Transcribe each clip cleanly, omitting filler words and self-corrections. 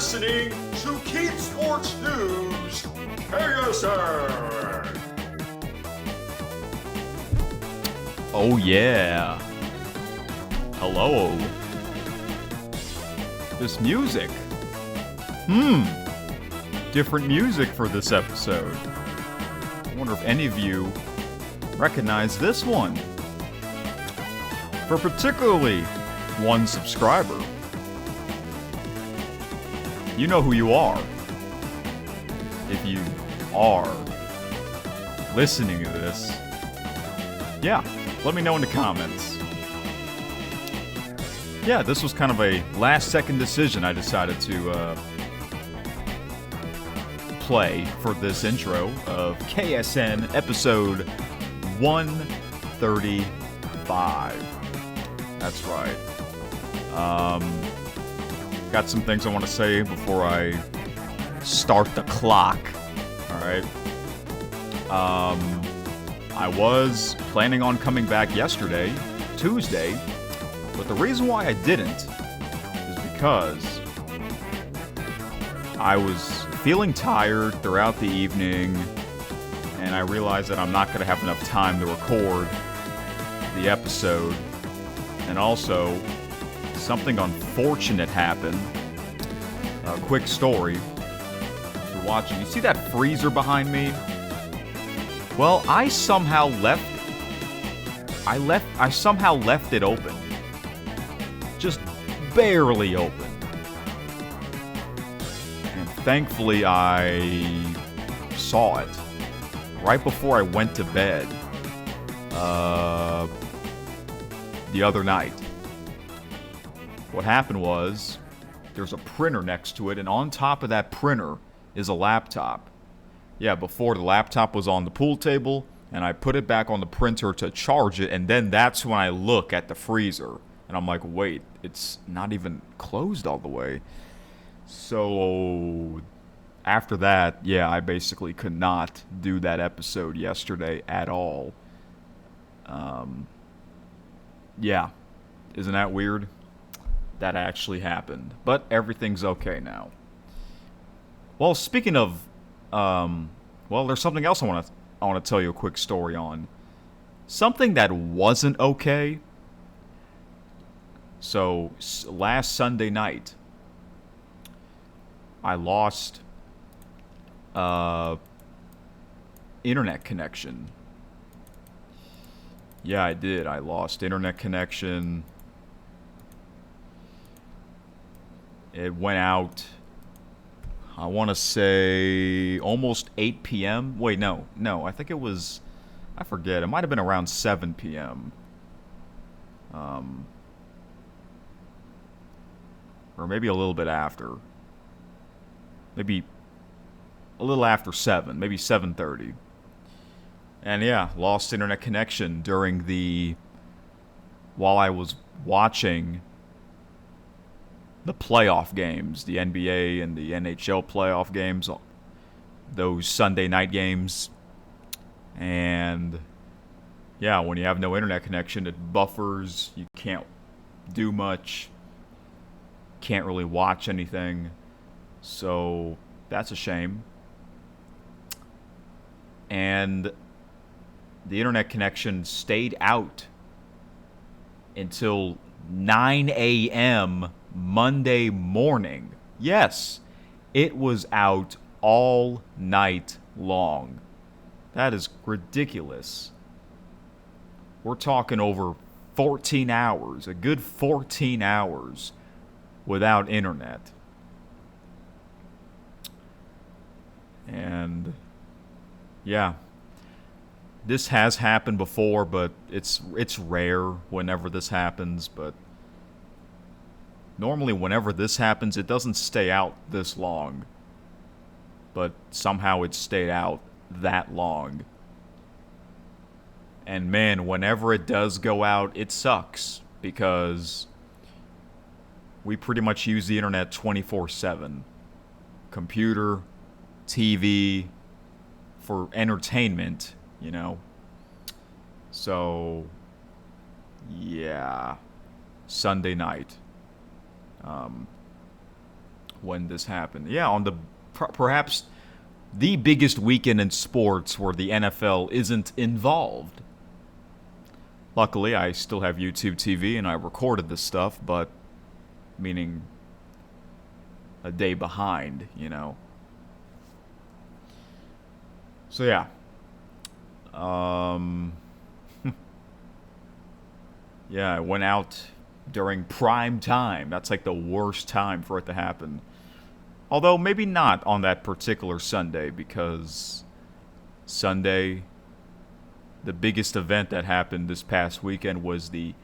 listening to Keep Sports News, KSN. Oh yeah. Hello. This music. Different music for this episode. I wonder if any of you recognize this one. For particularly one subscriber. You know who you are. If you are listening to this, yeah, let me know in the comments. Yeah, this was kind of a last-second decision I decided to play for this intro of KSN episode 135. That's right. Got some things I want to say before I start the clock. Alright. I was planning on coming back yesterday, Tuesday, but the reason why I didn't is because I was feeling tired throughout the evening, and I realized that I'm not going to have enough time to record the episode. And also, something unfortunate happened. A quick story. If you're watching, you see that freezer behind me? Well, I somehow left it open. Just barely open. And thankfully I saw it right before I went to bed the other night. What happened was there's a printer next to it, and on top of that printer is a laptop. Yeah, before the laptop was on the pool table, and I put it back on the printer to charge it, and then that's when I look at the freezer. And I'm like, wait, it's not even closed all the way. So after that, yeah, I basically could not do that episode yesterday at all. Yeah, isn't that weird? That actually happened. But everything's okay now. Well, speaking of, there's something else I want to tell you a quick story on. Something that wasn't okay. So, last Sunday night, I lost internet connection. Yeah, I did. I lost internet connection. It went out, I want to say, almost 8 p.m. Wait, no. I think it was, I forget. It might have been around 7 p.m. Or maybe a little bit after. Maybe a little after 7, maybe 7:30. And yeah, lost internet connection while I was watching the playoff games, the NBA and the NHL playoff games, those Sunday night games. And yeah, when you have no internet connection, it buffers, you can't do much, can't really watch anything. So that's a shame. And the internet connection stayed out until 9 a.m. Monday morning. Yes, it was out all night long. That is ridiculous. We're talking over 14 hours, a good 14 hours without internet. And yeah, this has happened before, but it's rare whenever this happens. But normally whenever this happens, it doesn't stay out this long. But somehow it stayed out that long. And man, whenever it does go out, it sucks. Because we pretty much use the internet 24/7. Computer, TV, for entertainment, you know. So, yeah. Sunday night. when this happened. Yeah, on the perhaps the biggest weekend in sports where the NFL isn't involved. Luckily, I still have YouTube TV and I recorded this stuff, but meaning a day behind, you know. So yeah. Yeah, I went out during prime time. That's like the worst time for it to happen. Although maybe not on that particular Sunday, because Sunday, the biggest event that happened this past weekend was the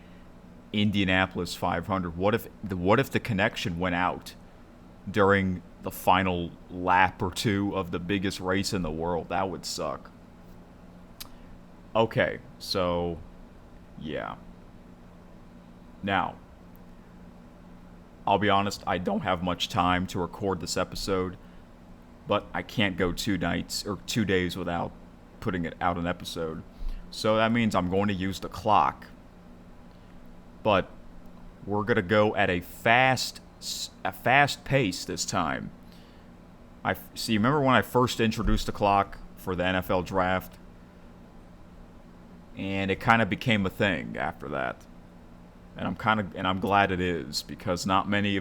Indianapolis 500. What if the connection went out during the final lap or two of the biggest race in the world? That would suck. Okay, so yeah. Now, I'll be honest, I don't have much time to record this episode, but I can't go 2 days without putting it out an episode. So that means I'm going to use the clock. But we're going to go at a fast pace this time. See, remember when I first introduced the clock for the NFL draft? And it kind of became a thing after that. And I'm glad it is, because not many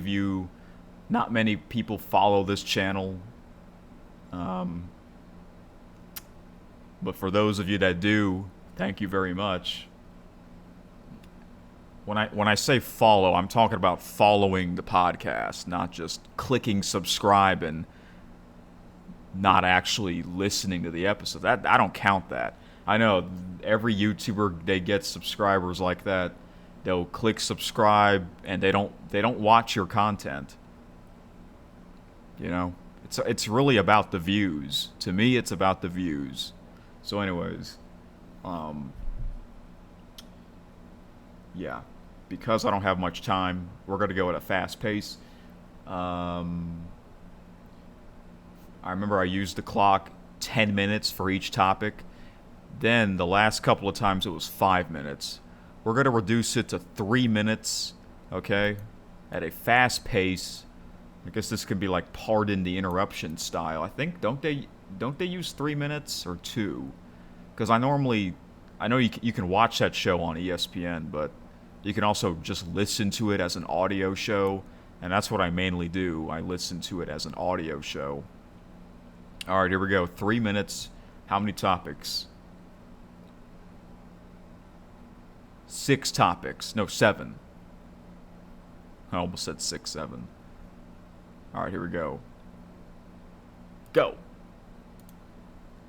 people follow this channel. But for those of you that do, thank you very much. When I say follow, I'm talking about following the podcast, not just clicking subscribe and not actually listening to the episode. That I don't count that. I know every YouTuber, they get subscribers like that. They'll click subscribe and they don't watch your content. You know, it's really about the views. To me, it's about the views. So, anyways, yeah, because I don't have much time, we're gonna go at a fast pace. I remember I used the clock 10 minutes for each topic. Then the last couple of times it was 5 minutes. We're going to reduce it to 3 minutes, okay, at a fast pace. I guess this could be like pardon the interruption style. I think, don't they use 3 minutes or 2? Because I know you can watch that show on ESPN, but you can also just listen to it as an audio show, and that's what I mainly do. I listen to it as an audio show. All right, here we go. 3 minutes. How many topics? 6 topics. No, 7. I almost said 6, 7. All right, here we go. Go.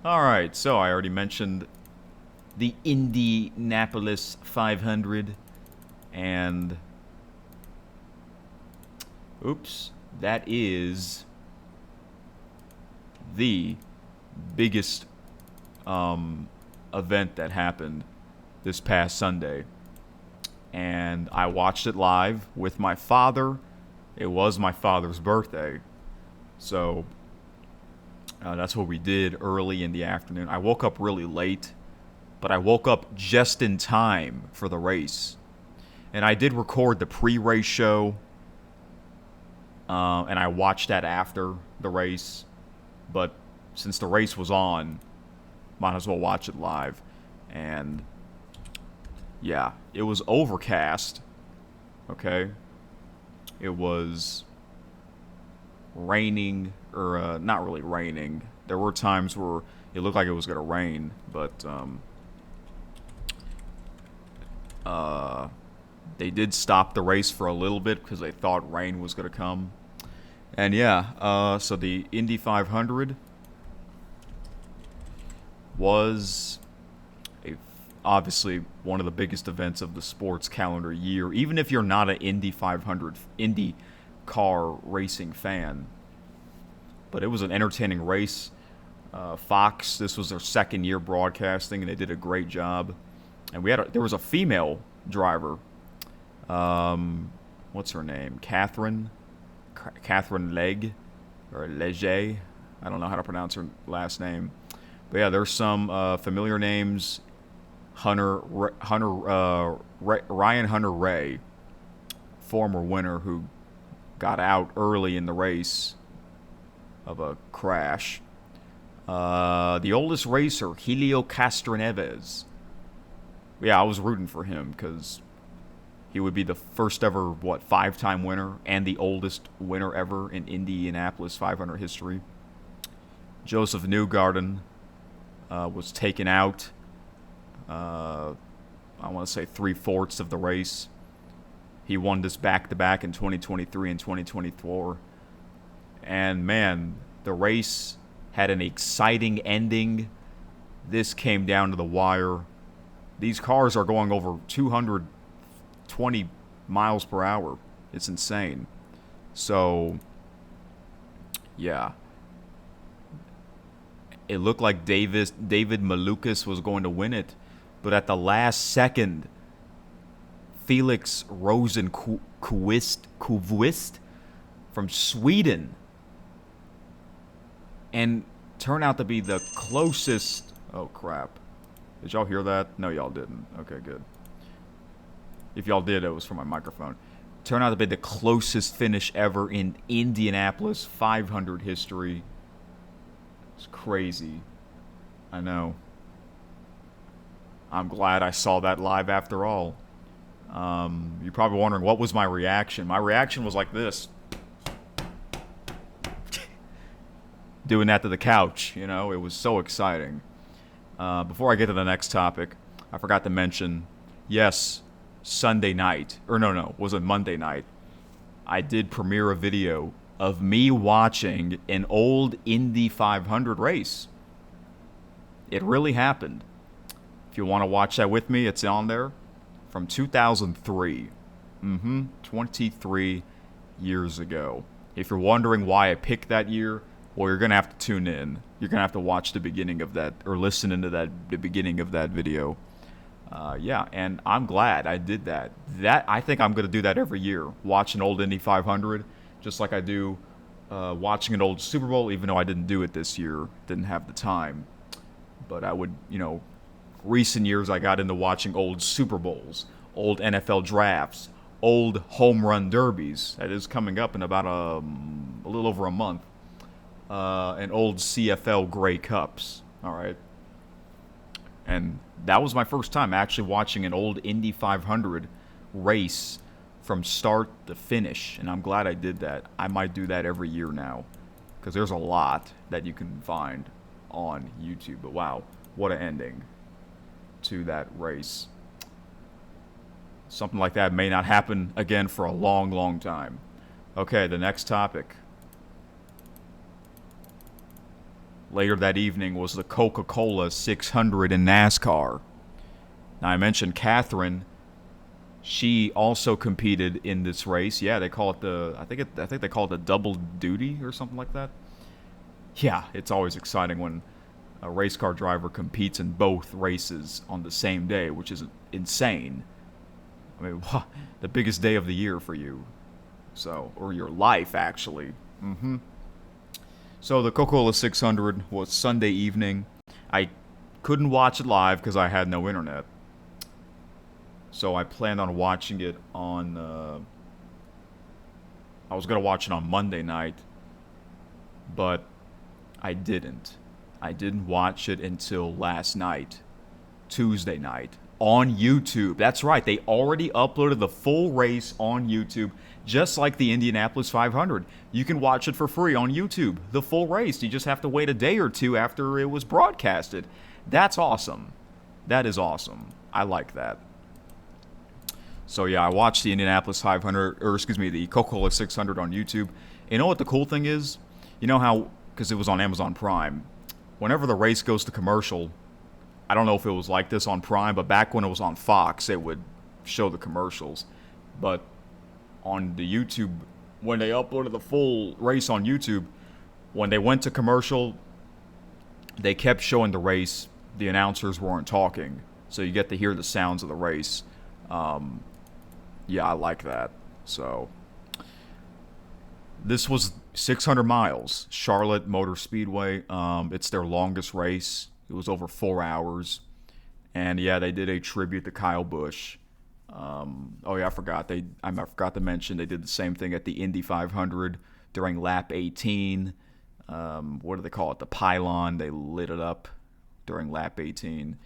All right, so I already mentioned the Indianapolis 500. And, oops, that is the biggest event that happened this past Sunday. And I watched it live with my father. It was my father's birthday. So that's what we did early in the afternoon. I woke up really late, but I woke up just in time for the race. And I did record the pre-race show, and I watched that after the race. But since the race was on, might as well watch it live. And yeah, it was overcast, okay? It was raining, or not really raining. There were times where it looked like it was going to rain, but they did stop the race for a little bit because they thought rain was going to come. And yeah, so the Indy 500 was obviously one of the biggest events of the sports calendar year, even if you're not an Indy 500 Indy car racing fan. But it was an entertaining race. Fox, this was their second year broadcasting, and they did a great job. And there was a female driver. What's her name? Catherine Legge, or Leger. I don't know how to pronounce her last name. But yeah, there's some familiar names. Ryan Hunter-Ray, former winner who got out early in the race of a crash. The oldest racer, Helio Castroneves. Yeah, I was rooting for him because he would be the first ever, 5-time winner and the oldest winner ever in Indianapolis 500 history. Joseph Newgarden was taken out, I want to say 3/4 of the race. He won this back-to-back in 2023 and 2024. And man, the race had an exciting ending. This came down to the wire. These cars are going over 220 miles per hour. It's insane. So, yeah. It looked like David Malukas was going to win it. But at the last second, Felix Rosenqvist from Sweden, and turned out to be the closest. Oh crap! Did y'all hear that? No, y'all didn't. Okay, good. If y'all did, it was from my microphone. Turned out to be the closest finish ever in Indianapolis 500 history. It's crazy. I know. I'm glad I saw that live after all. You're probably wondering, what was my reaction? My reaction was like this. Doing that to the couch, it was so exciting. Before I get to the next topic, I forgot to mention, yes, Sunday night, was it Monday night? I did premiere a video of me watching an old Indy 500 race. It really happened. If you want to watch that with me, it's on there. From 2003. 23 years ago. If you're wondering why I picked that year, well, you're going to have to tune in. You're going to have to watch the beginning of that, or listen into the beginning of that video. And I'm glad I did that. I think I'm going to do that every year. Watch an old Indy 500, just like I do watching an old Super Bowl, even though I didn't do it this year. Didn't have the time. But I would, recent years I got into watching old Super Bowls, old NFL drafts, old home run derbies. That is coming up in about a little over a month. And old CFL Grey Cups. All right. And that was my first time actually watching an old Indy 500 race from start to finish. And I'm glad I did that. I might do that every year now, because there's a lot that you can find on YouTube. But wow, what an ending to that race. Something like that may not happen again for a long, long time. Okay, the next topic. Later that evening was the Coca-Cola 600 in NASCAR. Now, I mentioned Catherine. She also competed in this race. Yeah, they call it I think they call it the double duty or something like that. Yeah, it's always exciting when a race car driver competes in both races on the same day, which is insane. I mean, the biggest day of the year for you. So, or your life, actually. So the Coca-Cola 600 was Sunday evening. I couldn't watch it live because I had no internet. So I planned on watching it on... I was going to watch it on Monday night, but I didn't. I didn't watch it until last night, Tuesday night, on YouTube. That's right, they already uploaded the full race on YouTube, just like the Indianapolis 500. You can watch it for free on YouTube, the full race. You just have to wait a day or two after it was broadcasted. That's awesome. That is awesome. I like that. So yeah, I watched the Indianapolis 500, the Coca-Cola 600 on YouTube. You know what the cool thing is? You know how, because it was on Amazon Prime, whenever the race goes to commercial, I don't know if it was like this on Prime, but back when it was on Fox, it would show the commercials. But on the YouTube, when they uploaded the full race on YouTube, when they went to commercial, they kept showing the race. The announcers weren't talking, so you get to hear the sounds of the race. Yeah, I like that. So this was 600 miles, Charlotte Motor Speedway. It's their longest race. It was over 4 hours. And yeah, they did a tribute to Kyle Busch. Oh yeah, I forgot. I forgot to mention they did the same thing at the Indy 500 during lap 18. What do they call it? The pylon. They lit it up during lap 18.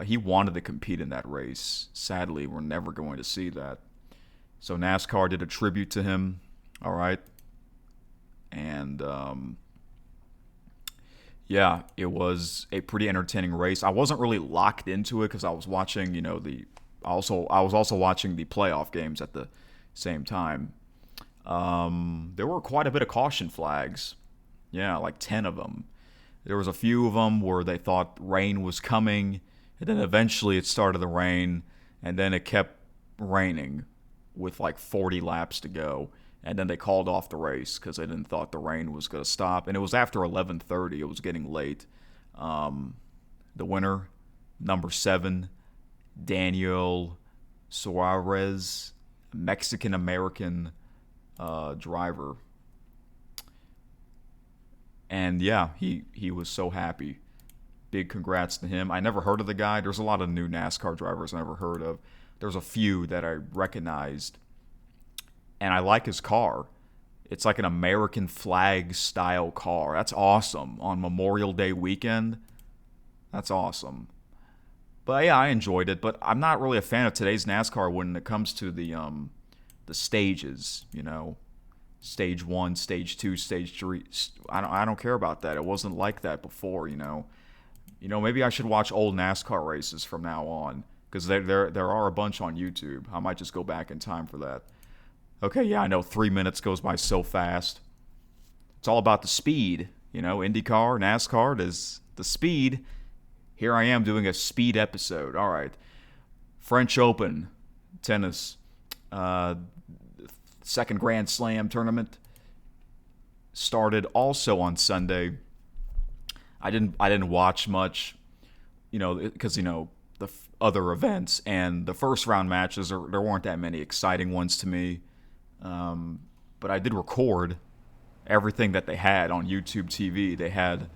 He wanted to compete in that race. Sadly, we're never going to see that. So NASCAR did a tribute to him. All right. And yeah, it was a pretty entertaining race. I wasn't really locked into it because I was watching, I was also watching the playoff games at the same time. There were quite a bit of caution flags. Yeah, like 10 of them. There was a few of them where they thought rain was coming, and then eventually it started to rain, and then it kept raining with like 40 laps to go, and then they called off the race because they didn't thought the rain was going to stop, and it was after 11:30. It was getting late. The winner, number 7, Daniel Suarez, Mexican-American driver. And yeah, he was so happy. Big congrats to him. I never heard of the guy. There's a lot of new NASCAR drivers I never heard of. There's a few that I recognized. And I like his car. It's like an American flag style car. That's awesome. On Memorial Day weekend, that's awesome. But yeah, I enjoyed it. But I'm not really a fan of today's NASCAR when it comes to the stages. Stage 1, Stage 2, Stage 3. I don't care about that. It wasn't like that before. Maybe I should watch old NASCAR races from now on because there are a bunch on YouTube. I might just go back in time for that. Okay, yeah, I know 3 minutes goes by so fast. It's all about the speed. IndyCar, NASCAR, there's the speed. Here I am doing a speed episode. All right. French Open, tennis, second Grand Slam tournament started also on Sunday. I didn't watch much, because the other events and the first round matches there weren't that many exciting ones to me. But I did record everything that they had on YouTube TV. They had,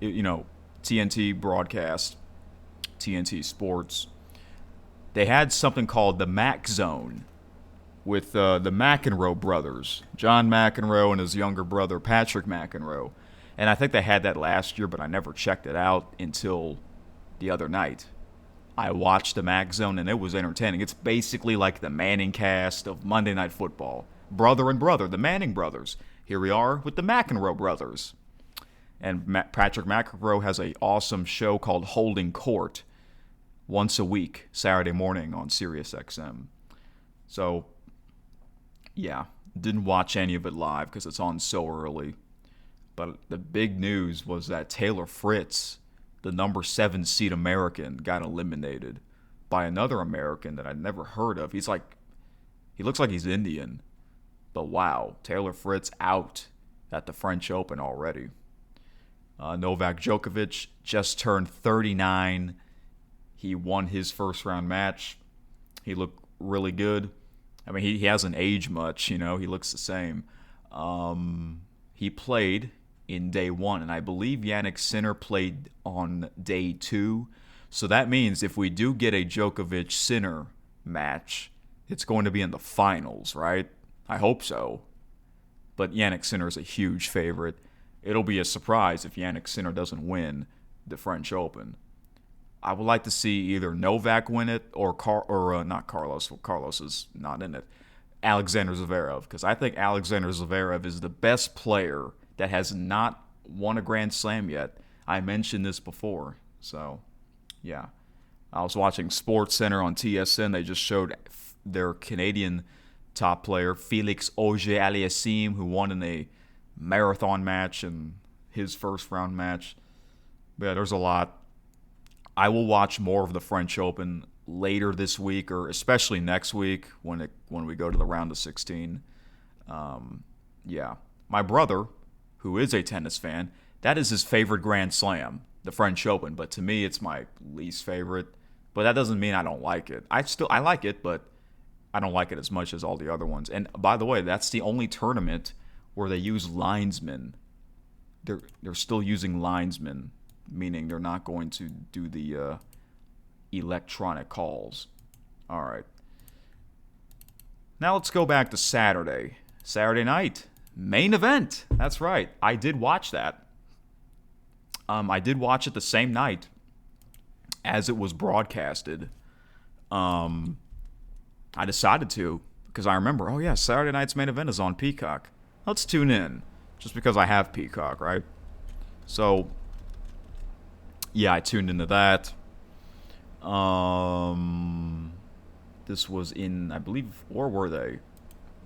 TNT broadcast, TNT Sports. They had something called the Mac Zone with the McEnroe brothers, John McEnroe and his younger brother Patrick McEnroe. And I think they had that last year, but I never checked it out until the other night. I watched the Mac Zone, and it was entertaining. It's basically like the Manning cast of Monday Night Football. Brother and brother, the Manning brothers. Here we are with the McEnroe brothers. And Patrick McEnroe has an awesome show called Holding Court once a week, Saturday morning on SiriusXM. So, yeah, didn't watch any of it live because it's on so early. But the big news was that Taylor Fritz, the number 7 seed American, got eliminated by another American that I'd never heard of. He looks like he's Indian. But wow, Taylor Fritz out at the French Open already. Novak Djokovic just turned 39. He won his first round match. He looked really good. I mean, he hasn't aged much, he looks the same. He played in day 1, and I believe Jannik Sinner played on day 2. So that means if we do get a Djokovic-Sinner match, it's going to be in the finals, right? I hope so. But Jannik Sinner is a huge favorite. It'll be a surprise if Jannik Sinner doesn't win the French Open. I would like to see either Novak win it or not Carlos. Well, Carlos is not in it. Alexander Zverev, because I think Alexander Zverev is the best player that has not won a Grand Slam yet. I mentioned this before. So, yeah. I was watching SportsCenter on TSN. They just showed their Canadian top player, Felix Auger-Aliassime, who won in a marathon match in his first round match. But yeah, there's a lot. I will watch more of the French Open later this week, or especially next week when we go to the round of 16. Yeah. My brother, who is a tennis fan, that is his favorite Grand Slam, the French Open. But to me, it's my least favorite. But that doesn't mean I don't like it. I like it, but I don't like it as much as all the other ones. And by the way, that's the only tournament where they use linesmen. They're still using linesmen, meaning they're not going to do the electronic calls. All right. Now let's go back to Saturday. Saturday night. Main event. That's right. I did watch that. I did watch it the same night as it was broadcasted. I decided to because I remember, oh yeah, Saturday night's main event is on Peacock. Let's tune in just because I have Peacock, right? So, yeah, I tuned into that. This was in, I believe, where were they?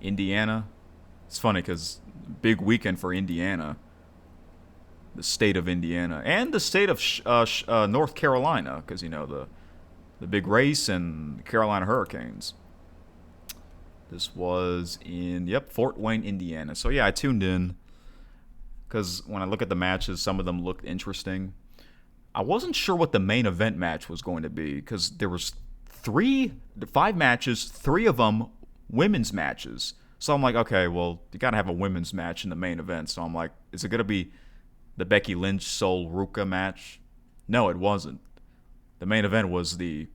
Indiana. It's funny because big weekend for Indiana. The state of Indiana. And the state of North Carolina, because, you know, the big race and the Carolina Hurricanes. This was in, Fort Wayne, Indiana. So, yeah, I tuned in because when I look at the matches, some of them looked interesting. I wasn't sure what the main event match was going to be because there was 5 matches, 3 of them women's matches. So I'm like, okay, well, you got to have a women's match in the main event. So I'm like, is it going to be the Becky Lynch Sol Ruca match? No, it wasn't. The main event was the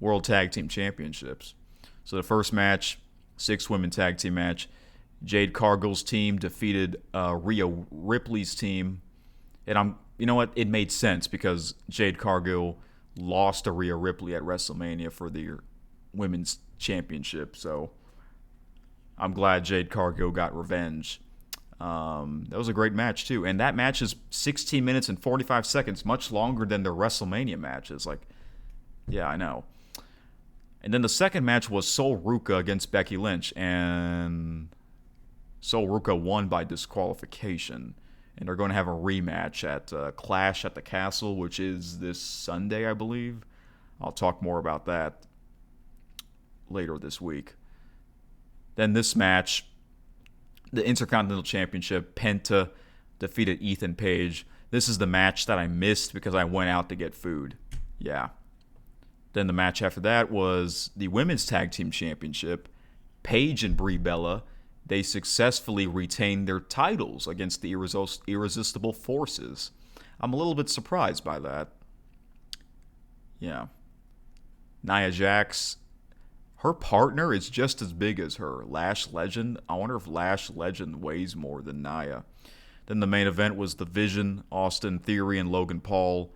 World Tag Team Championships. So the first match, 6-women tag team match, Jade Cargill's team defeated Rhea Ripley's team. And you know what? It made sense because Jade Cargill lost to Rhea Ripley at WrestleMania for the women's championship. So I'm glad Jade Cargill got revenge. That was a great match, too. And that match is 16 minutes and 45 seconds, much longer than their WrestleMania matches. Like, yeah, I know. And then the second match was Sol Ruca against Becky Lynch. And Sol Ruca won by disqualification. And they're going to have a rematch at Clash at the Castle, which is this Sunday, I believe. I'll talk more about that later this week. Then this match, the Intercontinental Championship, Penta defeated Ethan Page. This is the match that I missed because I went out to get food. Yeah. Then the match after that was the Women's Tag Team Championship. Paige and Brie Bella, they successfully retained their titles against the Irresistible Forces. I'm a little bit surprised by that. Yeah. Nia Jax, her partner is just as big as her. Lash Legend. I wonder if Lash Legend weighs more than Nia. Then the main event was The Vision, Austin Theory, and Logan Paul.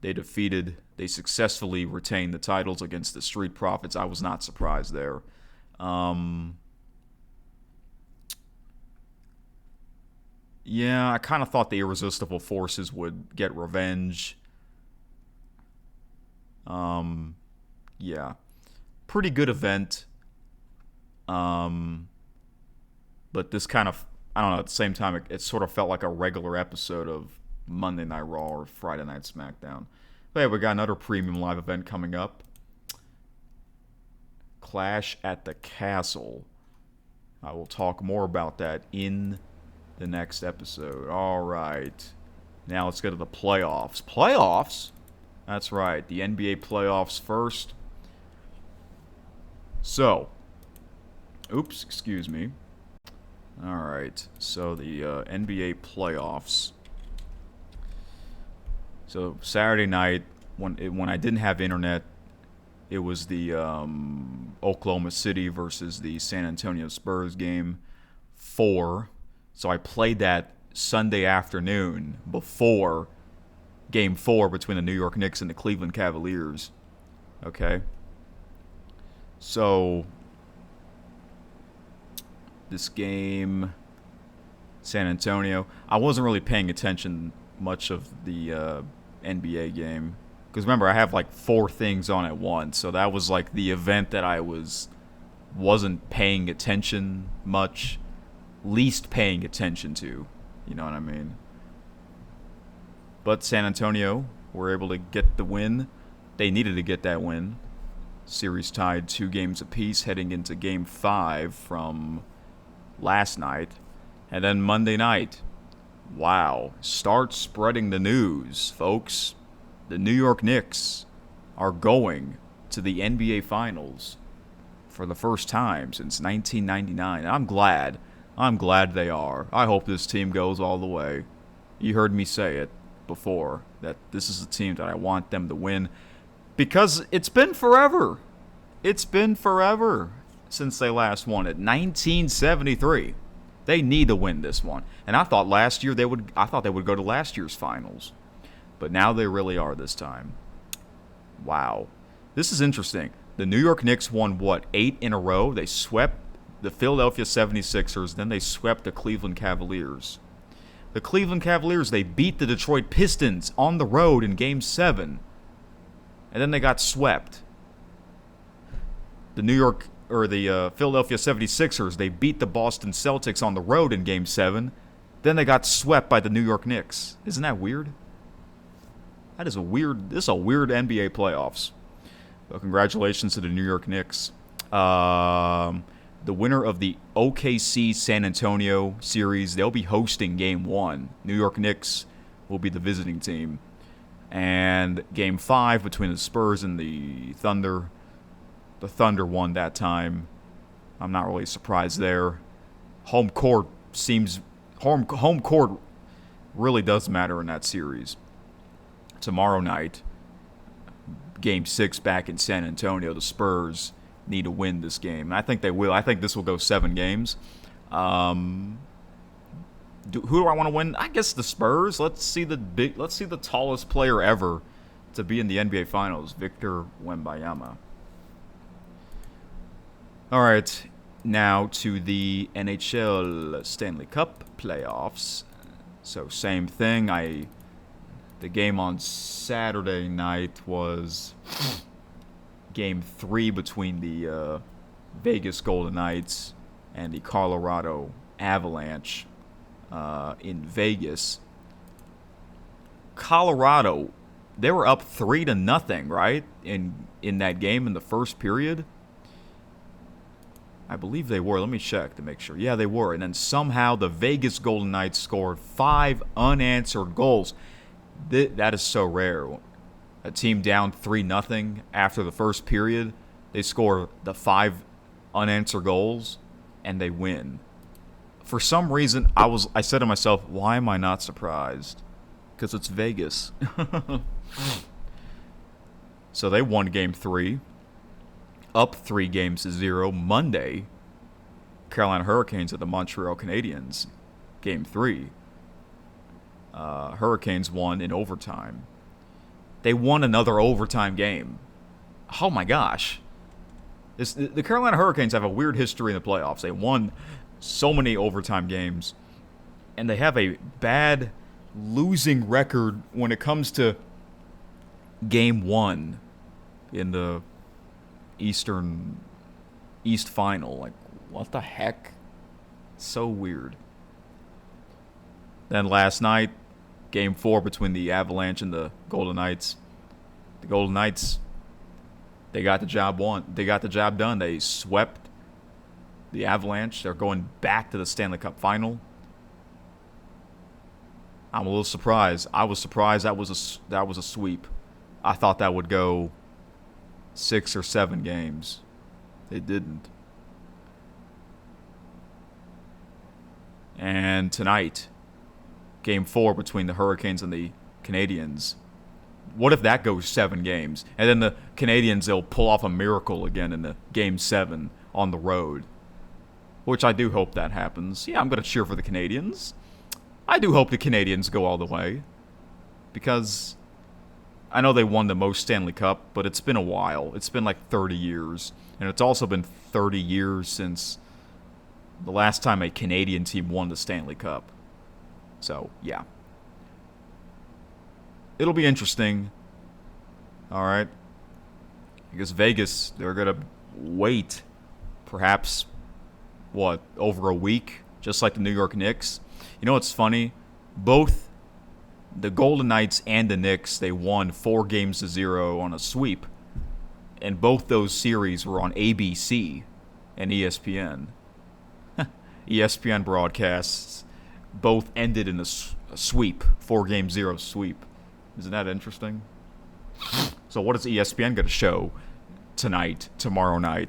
They successfully retained the titles against the Street Profits. I was not surprised there. Yeah, I kind of thought the Irresistible Forces would get revenge. Yeah. Pretty good event. But this kind of, I don't know, at the same time, it sort of felt like a regular episode of Monday Night Raw or Friday Night SmackDown. But yeah, we got another premium live event coming up. Clash at the Castle. I will talk more about that in the next episode. All right. Now let's go to the playoffs. Playoffs? That's right. The NBA playoffs first. So, excuse me. All right. So the NBA playoffs. So Saturday night, when I didn't have internet, it was the Oklahoma City versus the San Antonio Spurs game 4. So I played that Sunday afternoon before Game 4 between the New York Knicks and the Cleveland Cavaliers. Okay? So, this game, San Antonio, I wasn't really paying attention much of the NBA game. Because remember, I have like 4 things on at once. So that was like the event that I wasn't paying attention much. Least paying attention to. You know what I mean? But San Antonio were able to get the win. They needed to get that win. Series tied 2 games apiece heading into Game 5 from last night. And then Monday night. Wow. Start spreading the news, folks. The New York Knicks are going to the NBA Finals for the first time since 1999. I'm glad. I'm glad they are. I hope this team goes all the way. You heard me say it before, that this is a team that I want them to win. Because it's been forever. It's been forever since they last won it. 1973. They need to win this one. And I thought last year they would go to last year's finals. But now they really are this time. Wow. This is interesting. The New York Knicks won, 8 in a row? They swept the Philadelphia 76ers, then they swept the Cleveland Cavaliers. The Cleveland Cavaliers, they beat the Detroit Pistons on the road in Game 7. And then they got swept. The Philadelphia 76ers, they beat the Boston Celtics on the road in Game 7. Then they got swept by the New York Knicks. Isn't that weird? This is a weird NBA playoffs. Well, congratulations to the New York Knicks. The winner of the OKC San Antonio series, they'll be hosting Game 1. New York Knicks will be the visiting team. And Game 5 between the Spurs and the Thunder won that time. I'm not really surprised there. Home court really does matter in that series. Tomorrow night, Game 6 back in San Antonio, the Spurs need to win this game. And I think they will. I think this will go 7 games. Who do I want to win? I guess the Spurs. Let's see the tallest player ever to be in the NBA Finals, Victor Wembanyama. All right, now to the NHL Stanley Cup playoffs. So same thing. The game on Saturday night was Game 3 between the Vegas Golden Knights and the Colorado Avalanche in Vegas. Colorado, they were up 3-0, right? In that game in the first period. I believe they were. Let me check to make sure. Yeah, they were. And then somehow the Vegas Golden Knights scored 5 unanswered goals. That is so rare. A team down 3-0 after the first period, they score the 5 unanswered goals, and they win. For some reason, I said to myself, why am I not surprised? Because it's Vegas. So they won Game 3. Up 3-0 Monday. Carolina Hurricanes at the Montreal Canadiens. Game 3. Hurricanes won in overtime. They won another overtime game. Oh my gosh. The Carolina Hurricanes have a weird history in the playoffs. They won so many overtime games. And they have a bad losing record when it comes to Game 1 in the East Final. Like, what the heck? So weird. Then last night, Game 4 between the Avalanche and the Golden Knights. The Golden Knights, they got the job done. They swept the Avalanche. They're going back to the Stanley Cup Final. I'm a little surprised. I was surprised that was a sweep. I thought that would go 6 or 7 games. It didn't. And tonight, Game 4 between the Hurricanes and the Canadiens. What if that goes 7 games? And then the Canadiens, they'll pull off a miracle again in the Game 7 on the road. Which I do hope that happens. Yeah, I'm going to cheer for the Canadiens. I do hope the Canadiens go all the way. Because I know they won the most Stanley Cup, but it's been a while. It's been like 30 years. And it's also been 30 years since the last time a Canadian team won the Stanley Cup. So, yeah. It'll be interesting. All right. Because Vegas, they're going to wait perhaps, over a week, just like the New York Knicks. You know what's funny? Both the Golden Knights and the Knicks, they won 4-0 on a sweep. And both those series were on ABC and ESPN. ESPN broadcasts both ended in a sweep, 4-0 sweep. Isn't that interesting? So what is ESPN going to show tonight, tomorrow night?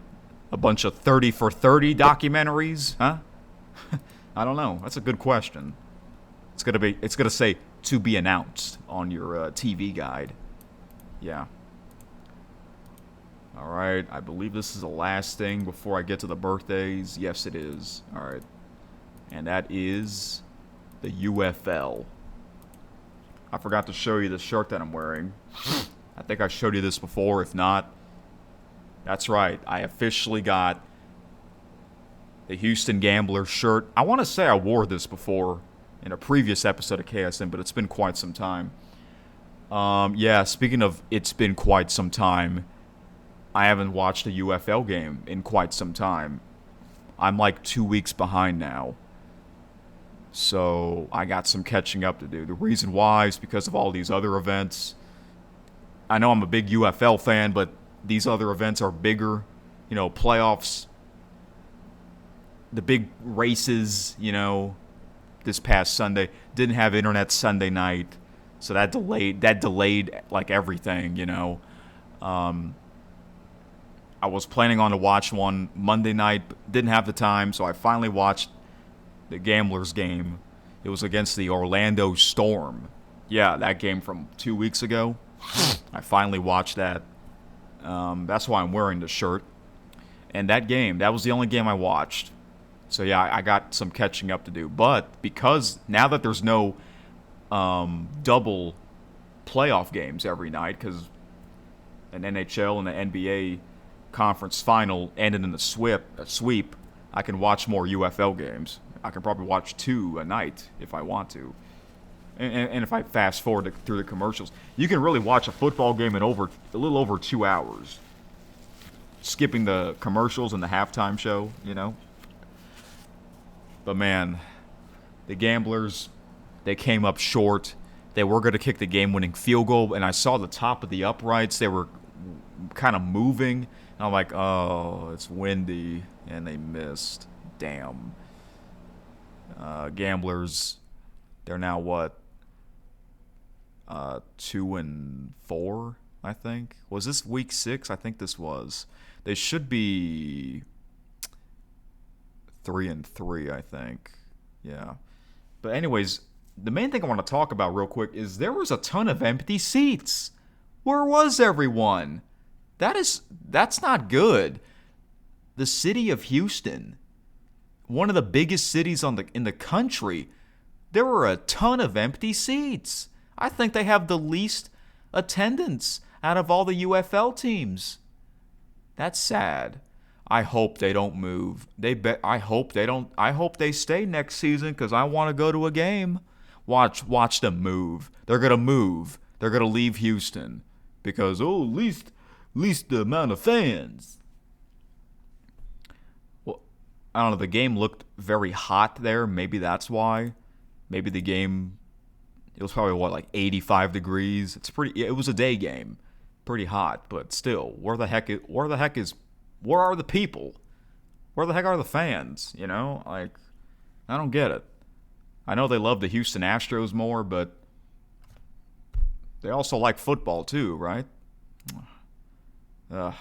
A bunch of 30 for 30 documentaries? Huh? I don't know. That's a good question. It's going to say to be announced on your TV guide. Yeah. All right, I believe this is the last thing before I get to the birthdays. Yes, it is. All right. And that is the UFL. I forgot to show you the shirt that I'm wearing. I think I showed you this before. If not, that's right. I officially got the Houston Gamblers shirt. I want to say I wore this before in a previous episode of KSN, but it's been quite some time. Yeah, speaking of it's been quite some time, I haven't watched a UFL game in quite some time. I'm like 2 weeks behind now. So I got some catching up to do. The reason why is because of all these other events. I know I'm a big UFL fan, but these other events are bigger. You know, playoffs, the big races, you know, this past Sunday. Didn't have internet Sunday night. So that delayed like everything, you know. I was planning on to watch one Monday night, but didn't have the time, so I finally watched the Gamblers game. It was against the Orlando Storm. Yeah, that game from 2 weeks ago. I finally watched that. That's why I'm wearing the shirt. And that game, that was the only game I watched. So yeah, I got some catching up to do. But because now that there's no double playoff games every night, because an NHL and an NBA conference final ended in a sweep, I can watch more UFL games. I can probably watch 2 a night if I want to. And if I fast forward through the commercials, you can really watch a football game in a little over 2 hours, skipping the commercials and the halftime show, you know. But man, the Gamblers, they came up short. They were going to kick the game-winning field goal, and I saw the top of the uprights. They were kind of moving. And I'm like, oh, it's windy, and they missed. Damn. Gamblers, they're now what? 2-4, I think. Was this week 6? I think this was. They should be 3-3, I think. Yeah. But anyways, the main thing I want to talk about real quick is there was a ton of empty seats. Where was everyone? That's not good. The city of Houston, one of the biggest cities in the country, there were a ton of empty seats. I think they have the least attendance out of all the UFL teams. That's sad. I hope they don't move. I hope they stay next season because I want to go to a game. Watch them move. They're gonna move. They're gonna leave Houston because least the amount of fans. Well, I don't know. The game looked very hot there. Maybe that's why. Maybe the game, it was probably like 85 degrees. It was a day game, pretty hot, but still, where are the people? Where the heck are the fans? You know, like, I don't get it. I know they love the Houston Astros more, but they also like football too, right? I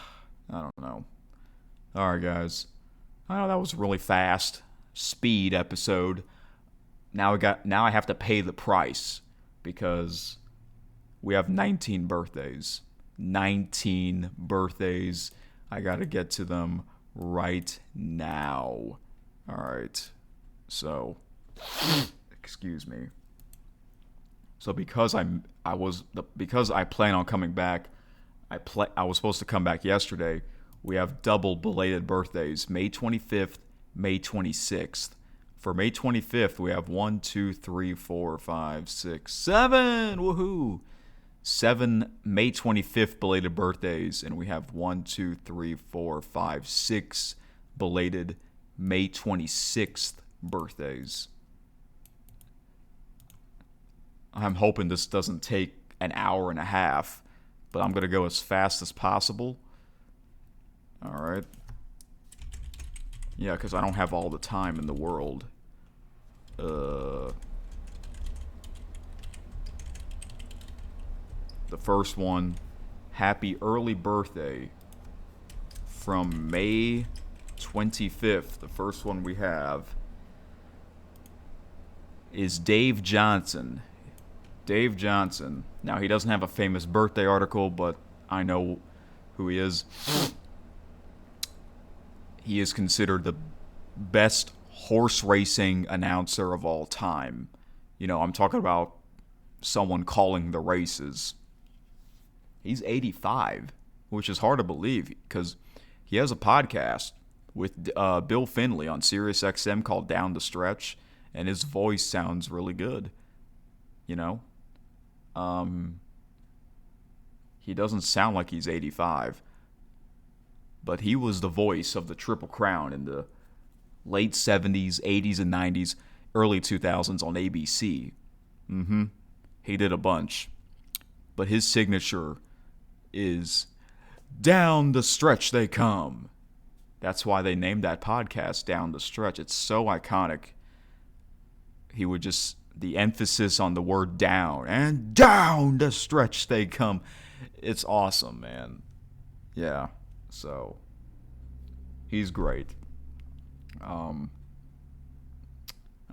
don't know. All right, guys. I know that was a really fast speed episode. Now I have to pay the price because we have 19 birthdays. 19 birthdays. I got to get to them right now. All right. So, excuse me. So because I plan on coming back, I was supposed to come back yesterday. We have double belated birthdays, May 25th, May 26th. For May 25th, we have 1, 2, 3, 4, 5, 6, 7. Woohoo! 7 May 25th belated birthdays, and we have 1, 2, 3, 4, 5, 6 belated May 26th birthdays. I'm hoping this doesn't take an hour and a half, but I'm going to go as fast as possible. All right. Yeah, because I don't have all the time in the world. The first one, happy early birthday from May 25th. The first one we have is Dave Johnson. Dave Johnson. Now, he doesn't have a famous birthday article, but I know who he is. He is considered the best horse racing announcer of all time. You know, I'm talking about someone calling the races. He's 85, which is hard to believe because he has a podcast with Bill Finley on SiriusXM called Down the Stretch, and his voice sounds really good. You know? He doesn't sound like he's 85, but he was the voice of the Triple Crown in the late 70s, 80s, and 90s, early 2000s on ABC. He did a bunch. But his signature is Down the Stretch They Come. That's why they named that podcast Down the Stretch. It's so iconic. He would just, the emphasis on the word down, and down the stretch they come. It's awesome, man. Yeah, so he's great. I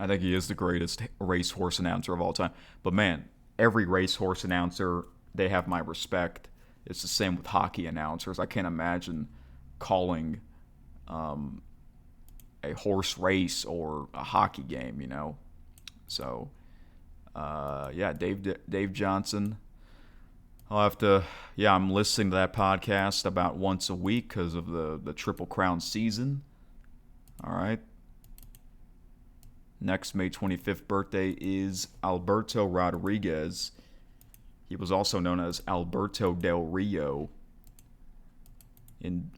think he is the greatest racehorse announcer of all time. But man, every racehorse announcer, they have my respect. It's the same with hockey announcers. I can't imagine calling a horse race or a hockey game, you know. So, yeah, Dave Johnson. I'll have to, I'm listening to that podcast about once a week because of the Triple Crown season. All right. Next May 25th birthday is Alberto Rodriguez. He was also known as Alberto Del Rio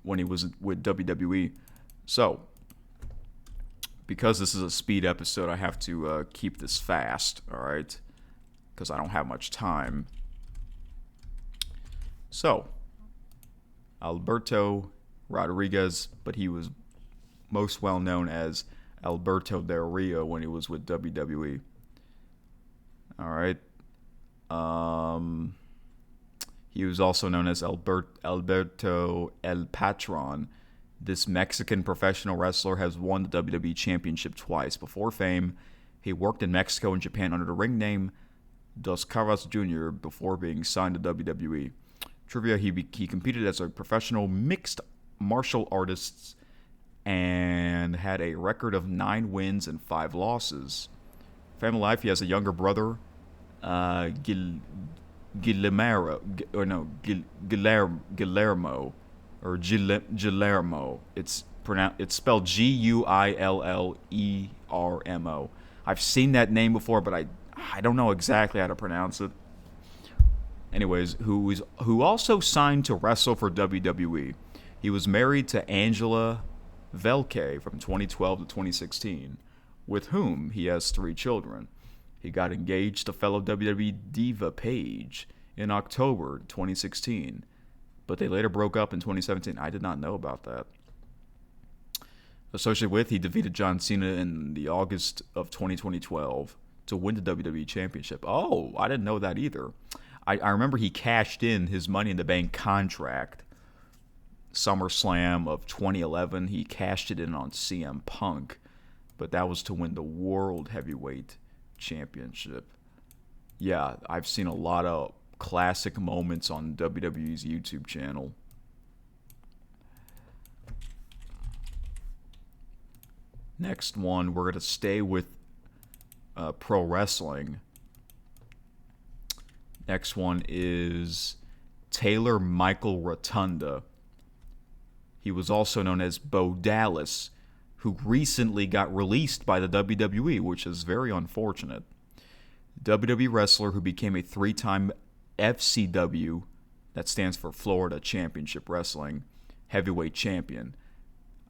when he was with WWE. So, because this is a speed episode, I have to keep this fast, all right? Because I don't have much time. So, Alberto Rodriguez, but he was most well known as Alberto Del Rio when he was with WWE. All right. He was also known as Alberto El Patron. This Mexican professional wrestler has won the WWE Championship twice. Before fame, he worked in Mexico and Japan under the ring name Dos Caras Jr. before being signed to WWE. Trivia, he competed as a professional mixed martial artist and had a record of 9 wins and 5 losses. Family life, he has a younger brother, Guillermo. It's spelled Guillermo. I've seen that name before, but I don't know exactly how to pronounce it. Anyways, who also signed to wrestle for WWE. He was married to Angela Velke from 2012 to 2016, with whom he has 3 children. He got engaged to fellow WWE diva Paige in October 2016, but they later broke up in 2017. I did not know about that. Associated with, he defeated John Cena in the August of 2012 to win the WWE Championship. Oh, I didn't know that either. I remember he cashed in his Money in the Bank contract. SummerSlam of 2011, he cashed it in on CM Punk, but that was to win the World Heavyweight Championship. Yeah, I've seen a lot of classic moments on WWE's YouTube channel. Next one, we're going to stay with pro wrestling. Next one is Taylor Michael Rotunda. He was also known as Bo Dallas, who recently got released by the WWE, which is very unfortunate. WWE wrestler who became a 3-time FCW, that stands for Florida Championship Wrestling, heavyweight champion.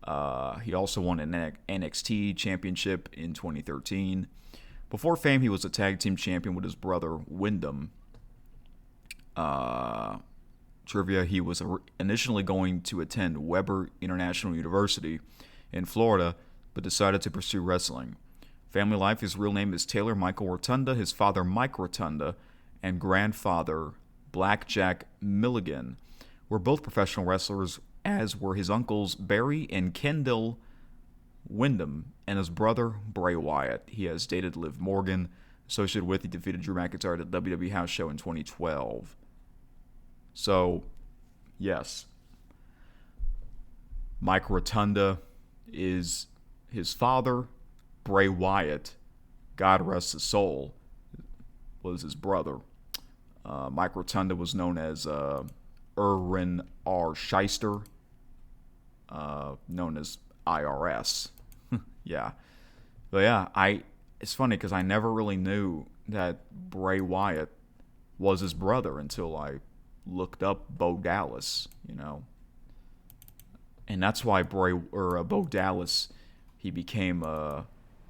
He also won an NXT championship in 2013. Before fame, he was a tag team champion with his brother Wyndham. Trivia, he was initially going to attend Weber International University in Florida, but decided to pursue wrestling. Family life, his real name is Taylor Michael Rotunda, his father Mike Rotunda, and grandfather Blackjack Milligan were both professional wrestlers, as were his uncles Barry and Kendall Wyndham and his brother Bray Wyatt. He has dated Liv Morgan, associated with, he defeated Drew McIntyre at the WWE House Show in 2012. So, yes, Mike Rotunda is his father. Bray Wyatt, God rest his soul, was his brother. Mike Rotunda was known as Erwin R. Shyster, known as IRS. Yeah. But yeah, it's funny because I never really knew that Bray Wyatt was his brother until I looked up Bo Dallas, And that's why Bo Dallas, he became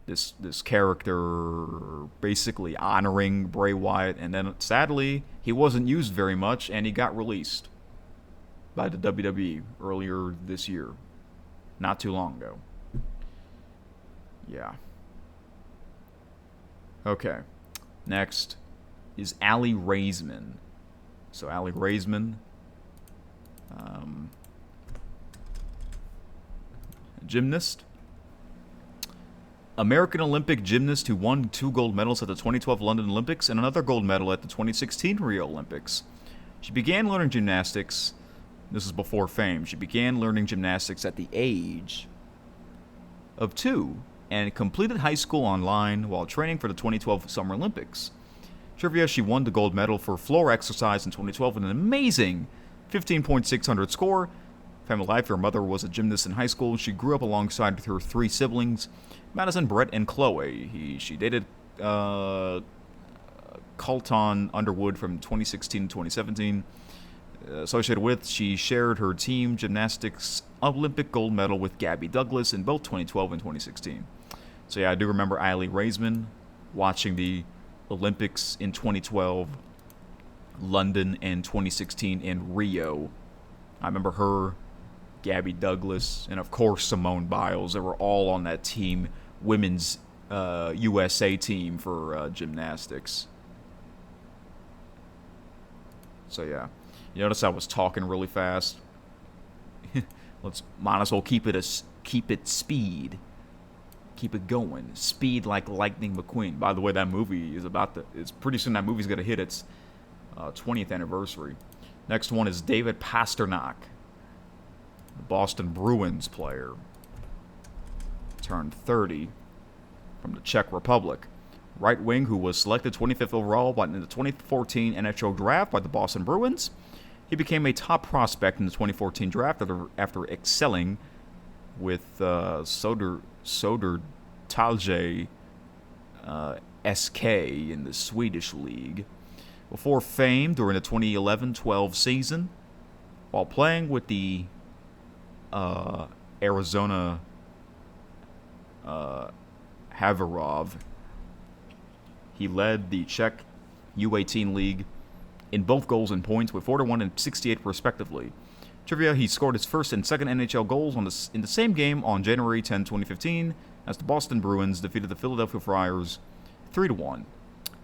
this character basically honoring Bray Wyatt, and then sadly he wasn't used very much and he got released by the WWE earlier this year, not too long ago. Yeah. Okay. Next is Aly Raisman. So Aly Raisman, gymnast. American Olympic gymnast who won 2 gold medals at the 2012 London Olympics and another gold medal at the 2016 Rio Olympics. She began learning gymnastics. This is before fame. She began learning gymnastics at the age of 2 and completed high school online while training for the 2012 Summer Olympics. Trivia: she won the gold medal for floor exercise in 2012 with an amazing 15.600 score. Family life: her mother was a gymnast in high school. She grew up alongside her 3 siblings, Madison, Brent, and Chloe. She dated Colton Underwood from 2016 to 2017. Associated with, she shared her team gymnastics Olympic gold medal with Gabby Douglas in both 2012 and 2016. So yeah, I do remember Aly Raisman watching the Olympics in 2012, London, and 2016 in Rio. I remember her, Gabby Douglas, and of course Simone Biles. They were all on that team, women's USA team for gymnastics. So yeah, you notice I was talking really fast. Might as well keep it speed. Keep it going. Speed like Lightning McQueen. By the way, that movie is it's pretty soon that movie's going to hit its 20th anniversary. Next one is David Pastrnak, the Boston Bruins player. Turned 30, from the Czech Republic. Right wing who was selected 25th overall in the 2014 NHL draft by the Boston Bruins. He became a top prospect in the 2014 draft after excelling with Södertälje SK in the Swedish league. Before fame during the 2011-12 season, while playing with the Arizona Haverov, he led the Czech U18 league in both goals and points with 41 and 68 respectively. Trivia: he scored his first and second NHL goals in the same game on January 10, 2015, as the Boston Bruins defeated the Philadelphia Flyers 3-1.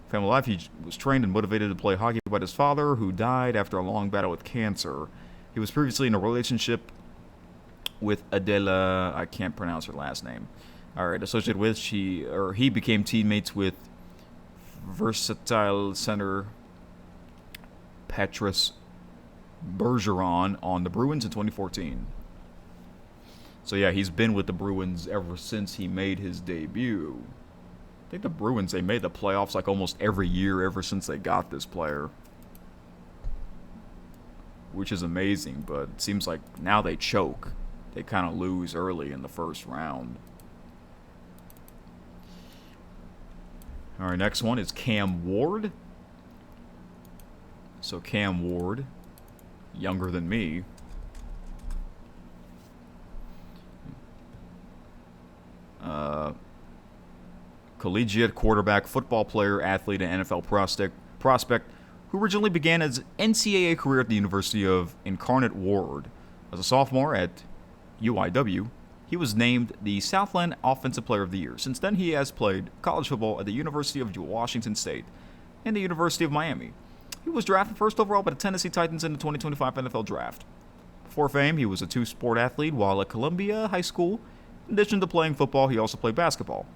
Family life: he was trained and motivated to play hockey by his father, who died after a long battle with cancer. He was previously in a relationship with Adela, I can't pronounce her last name. Alright, associated with, he became teammates with versatile center Patrice Bergeron on the Bruins in 2014. So yeah, he's been with the Bruins ever since he made his debut. I think the Bruins, they made the playoffs like almost every year ever since they got this player, which is amazing, but it seems like now they choke. They kind of lose early in the first round. All right, next one is Cam Ward. So Cam Ward, younger than me. Collegiate quarterback, football player, athlete, and NFL prospect who originally began his NCAA career at the University of Incarnate Word. As a sophomore at UIW, he was named the Southland Offensive Player of the Year. Since then, he has played college football at the University of Washington State and the University of Miami. He was drafted first overall by the Tennessee Titans in the 2025 NFL Draft. Before fame, he was a 2-sport athlete while at Columbia High School. In addition to playing football, he also played basketball.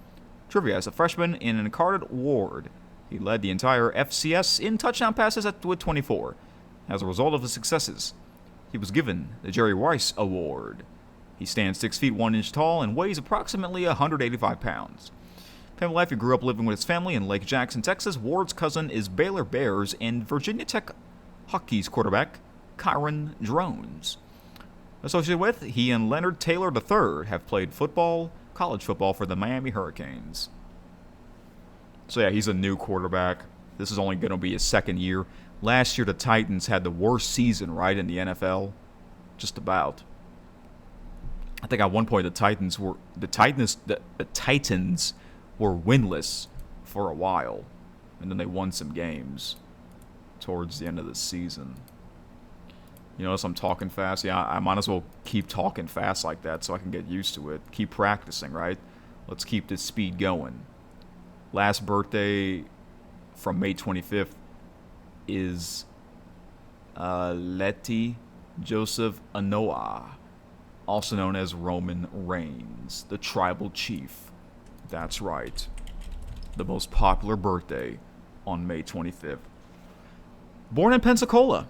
Trivia: as a freshman in Incarnate Ward, he led the entire FCS in touchdown passes with 24. As a result of his successes, he was given the Jerry Rice Award. He stands 6 feet 1 inch tall and weighs approximately 185 pounds. Family life: he grew up living with his family in Lake Jackson, Texas. Ward's cousin is Baylor Bears and Virginia Tech Hokies quarterback Kyron Drones. Associated with, he and Leonard Taylor III have played football, college football, for the Miami Hurricanes. So yeah, he's a new quarterback. This is only going to be his second year. Last year, the Titans had the worst season, right, in the NFL? Just about. I think at one point the Titans were winless for a while, and then they won some games towards the end of the season. You notice I'm talking fast? Yeah, I might as well keep talking fast like that so I can get used to it. Keep practicing, right? Let's keep this speed going. Last birthday from May 25th is Leati Joseph Anoa'i, also known as Roman Reigns, the tribal chief. That's right. The most popular birthday on May 25th. Born in Pensacola,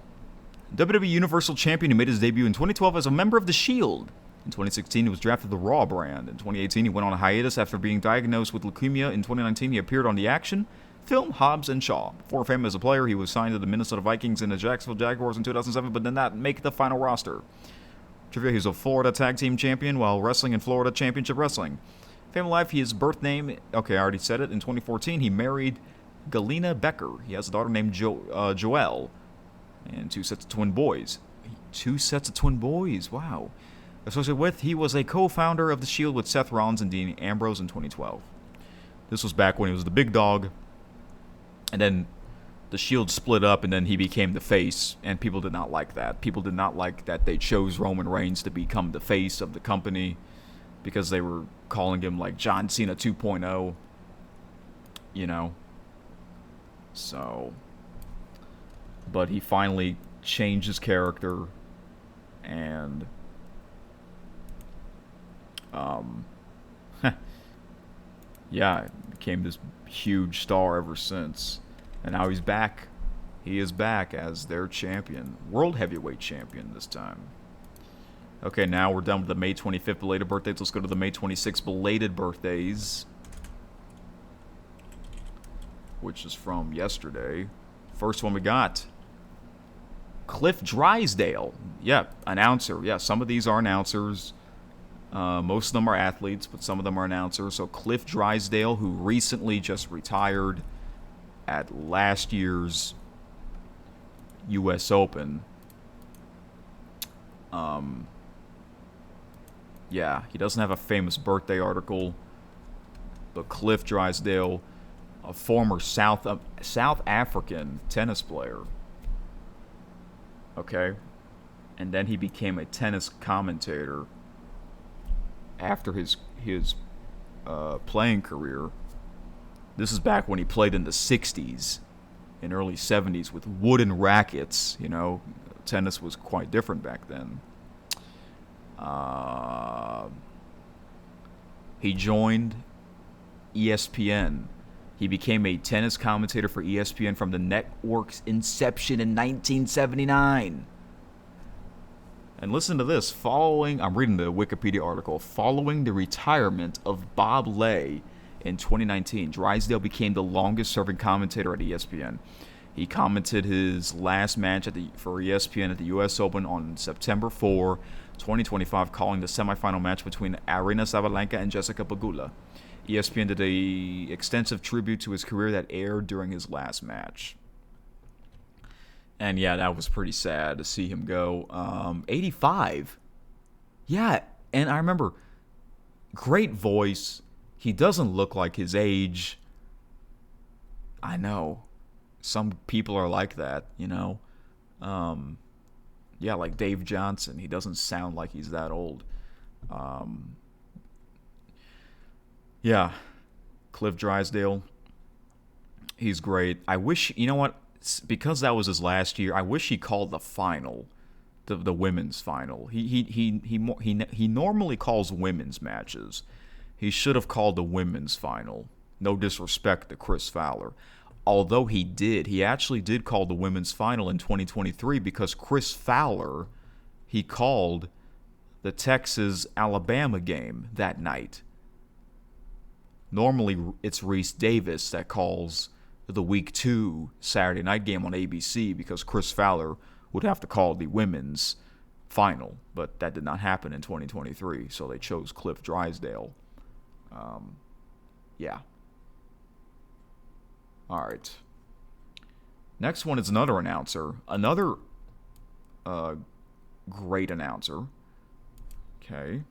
WWE Universal Champion who made his debut in 2012 as a member of The Shield. In 2016, he was drafted to the Raw brand. In 2018, he went on a hiatus after being diagnosed with leukemia. In 2019, he appeared on the action film Hobbs and Shaw. Before fame as a player, he was signed to the Minnesota Vikings and the Jacksonville Jaguars in 2007, but did not make the final roster. Trivia: he was a Florida Tag Team Champion while wrestling in Florida Championship Wrestling. Family life: his birth name, okay, I already said it. In 2014, he married Galena Becker. He has a daughter named Joelle and 2 sets of twin boys. 2 sets of twin boys, wow. Associated with, he was a co-founder of The Shield with Seth Rollins and Dean Ambrose in 2012. This was back when he was the big dog, and then The Shield split up, and then he became the face, and people did not like that. People did not like that they chose Roman Reigns to become the face of the company because they were calling him like John Cena 2.0, you know. So, but he finally changed his character, and yeah, became this huge star ever since. And now he's back. He is back as their champion. World Heavyweight Champion this time. Okay, now we're done with the May 25th belated birthdays. Let's go to the May 26th belated birthdays, which is from yesterday. First one we got, Cliff Drysdale. Yeah, announcer. Yeah, some of these are announcers. Most of them are athletes, but some of them are announcers. So Cliff Drysdale, who recently just retired at last year's U.S. Open. Yeah, he doesn't have a famous birthday article, but Cliff Drysdale, a former South African tennis player. Okay, and then he became a tennis commentator after his playing career. This is back when he played in the 60s and early 70s with wooden rackets. You know, tennis was quite different back then. He joined ESPN. He became a tennis commentator for ESPN from the network's inception in 1979. And listen to this. I'm reading the Wikipedia article. Following the retirement of Bob Lay in 2019, Drysdale became the longest-serving commentator at ESPN. He commented his last match for ESPN at the U.S. Open on September 4, 2025, calling the semifinal match between Aryna Sabalenka and Jessica Pegula. ESPN did an extensive tribute to his career that aired during his last match. And yeah, that was pretty sad to see him go. 85. Yeah, and I remember, great voice. He doesn't look like his age. I know. Some people are like that, you know. Yeah, like Dave Johnson. He doesn't sound like he's that old. Yeah, Cliff Drysdale. He's great. I wish, you know what? Because that was his last year, I wish he called the final, the women's final. He normally calls women's matches. He should have called the women's final. No disrespect to Chris Fowler. Although he actually did call the women's final in 2023 because Chris Fowler, he called the Texas-Alabama game that night. Normally, it's Reese Davis that calls the Week 2 Saturday night game on ABC because Chris Fowler would have to call the women's final, but that did not happen in 2023, so they chose Cliff Drysdale. Yeah. All right. Next one is another announcer. Another great announcer. Okay.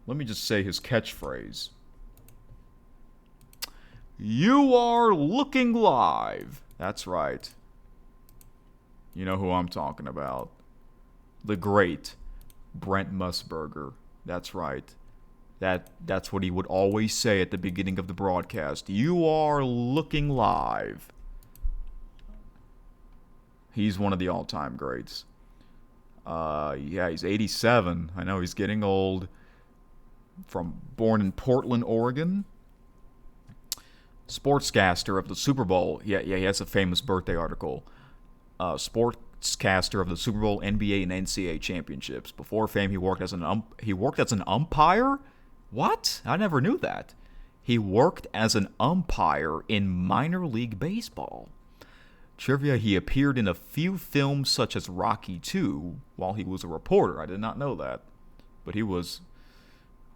Let me just say his catchphrase. You are looking live. That's right. You know who I'm talking about. The great Brent Musburger. That's right. That's what he would always say at the beginning of the broadcast. You are looking live. He's one of the all-time greats. Yeah, he's 87. I know he's getting old. Born in Portland, Oregon. Sportscaster of the Super Bowl. Yeah, he has a famous birthday article. Sportscaster of the Super Bowl, NBA, and NCAA championships. Before fame, he worked as an umpire. What? I never knew that. He worked as an umpire in minor league baseball. Trivia: he appeared in a few films such as Rocky II while he was a reporter. I did not know that, but he was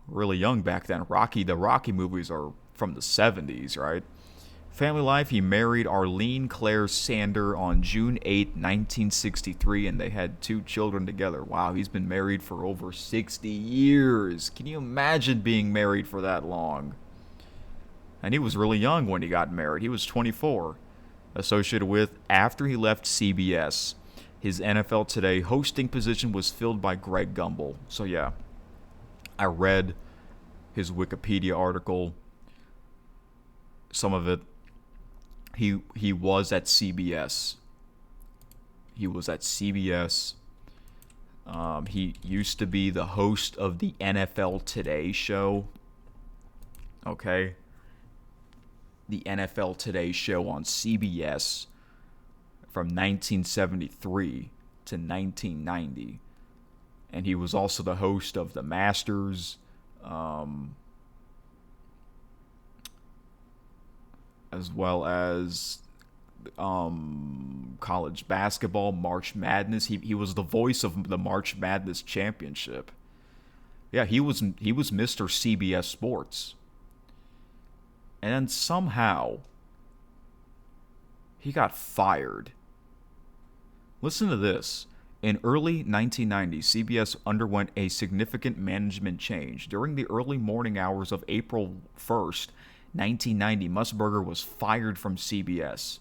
really young back then. The Rocky movies are from the 70s, right? Family life: he married Arlene Claire Sander on June 8, 1963, and they had 2 children together. Wow, he's been married for over 60 years. Can you imagine being married for that long? And he was really young when he got married. He was 24. Associated with, after he left CBS, his NFL Today hosting position was filled by Greg Gumbel. So yeah, I read his Wikipedia article. Some of it. He was at CBS. He was at CBS. He used to be the host of the NFL Today show. Okay. The NFL Today show on CBS from 1973 to 1990. And he was also the host of the Masters, as well as college basketball, March Madness. He was the voice of the March Madness championship. Yeah, he was Mr. CBS Sports. And then somehow he got fired. Listen to this. In early 1990, CBS underwent a significant management change. During the early morning hours of April 1st, 1990, Musburger was fired from CBS.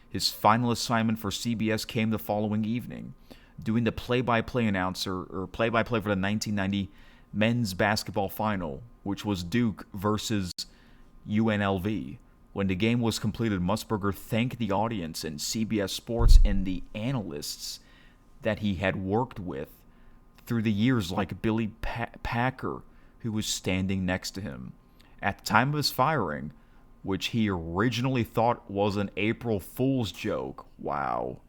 His final assignment for CBS came the following evening, doing the play-by-play for the 1990 men's basketball final, which was Duke versus UNLV. When the game was completed, Musburger thanked the audience and CBS Sports and the analysts that he had worked with through the years, like Billy Packer, who was standing next to him. At the time of his firing, which he originally thought was an April Fool's joke. Wow.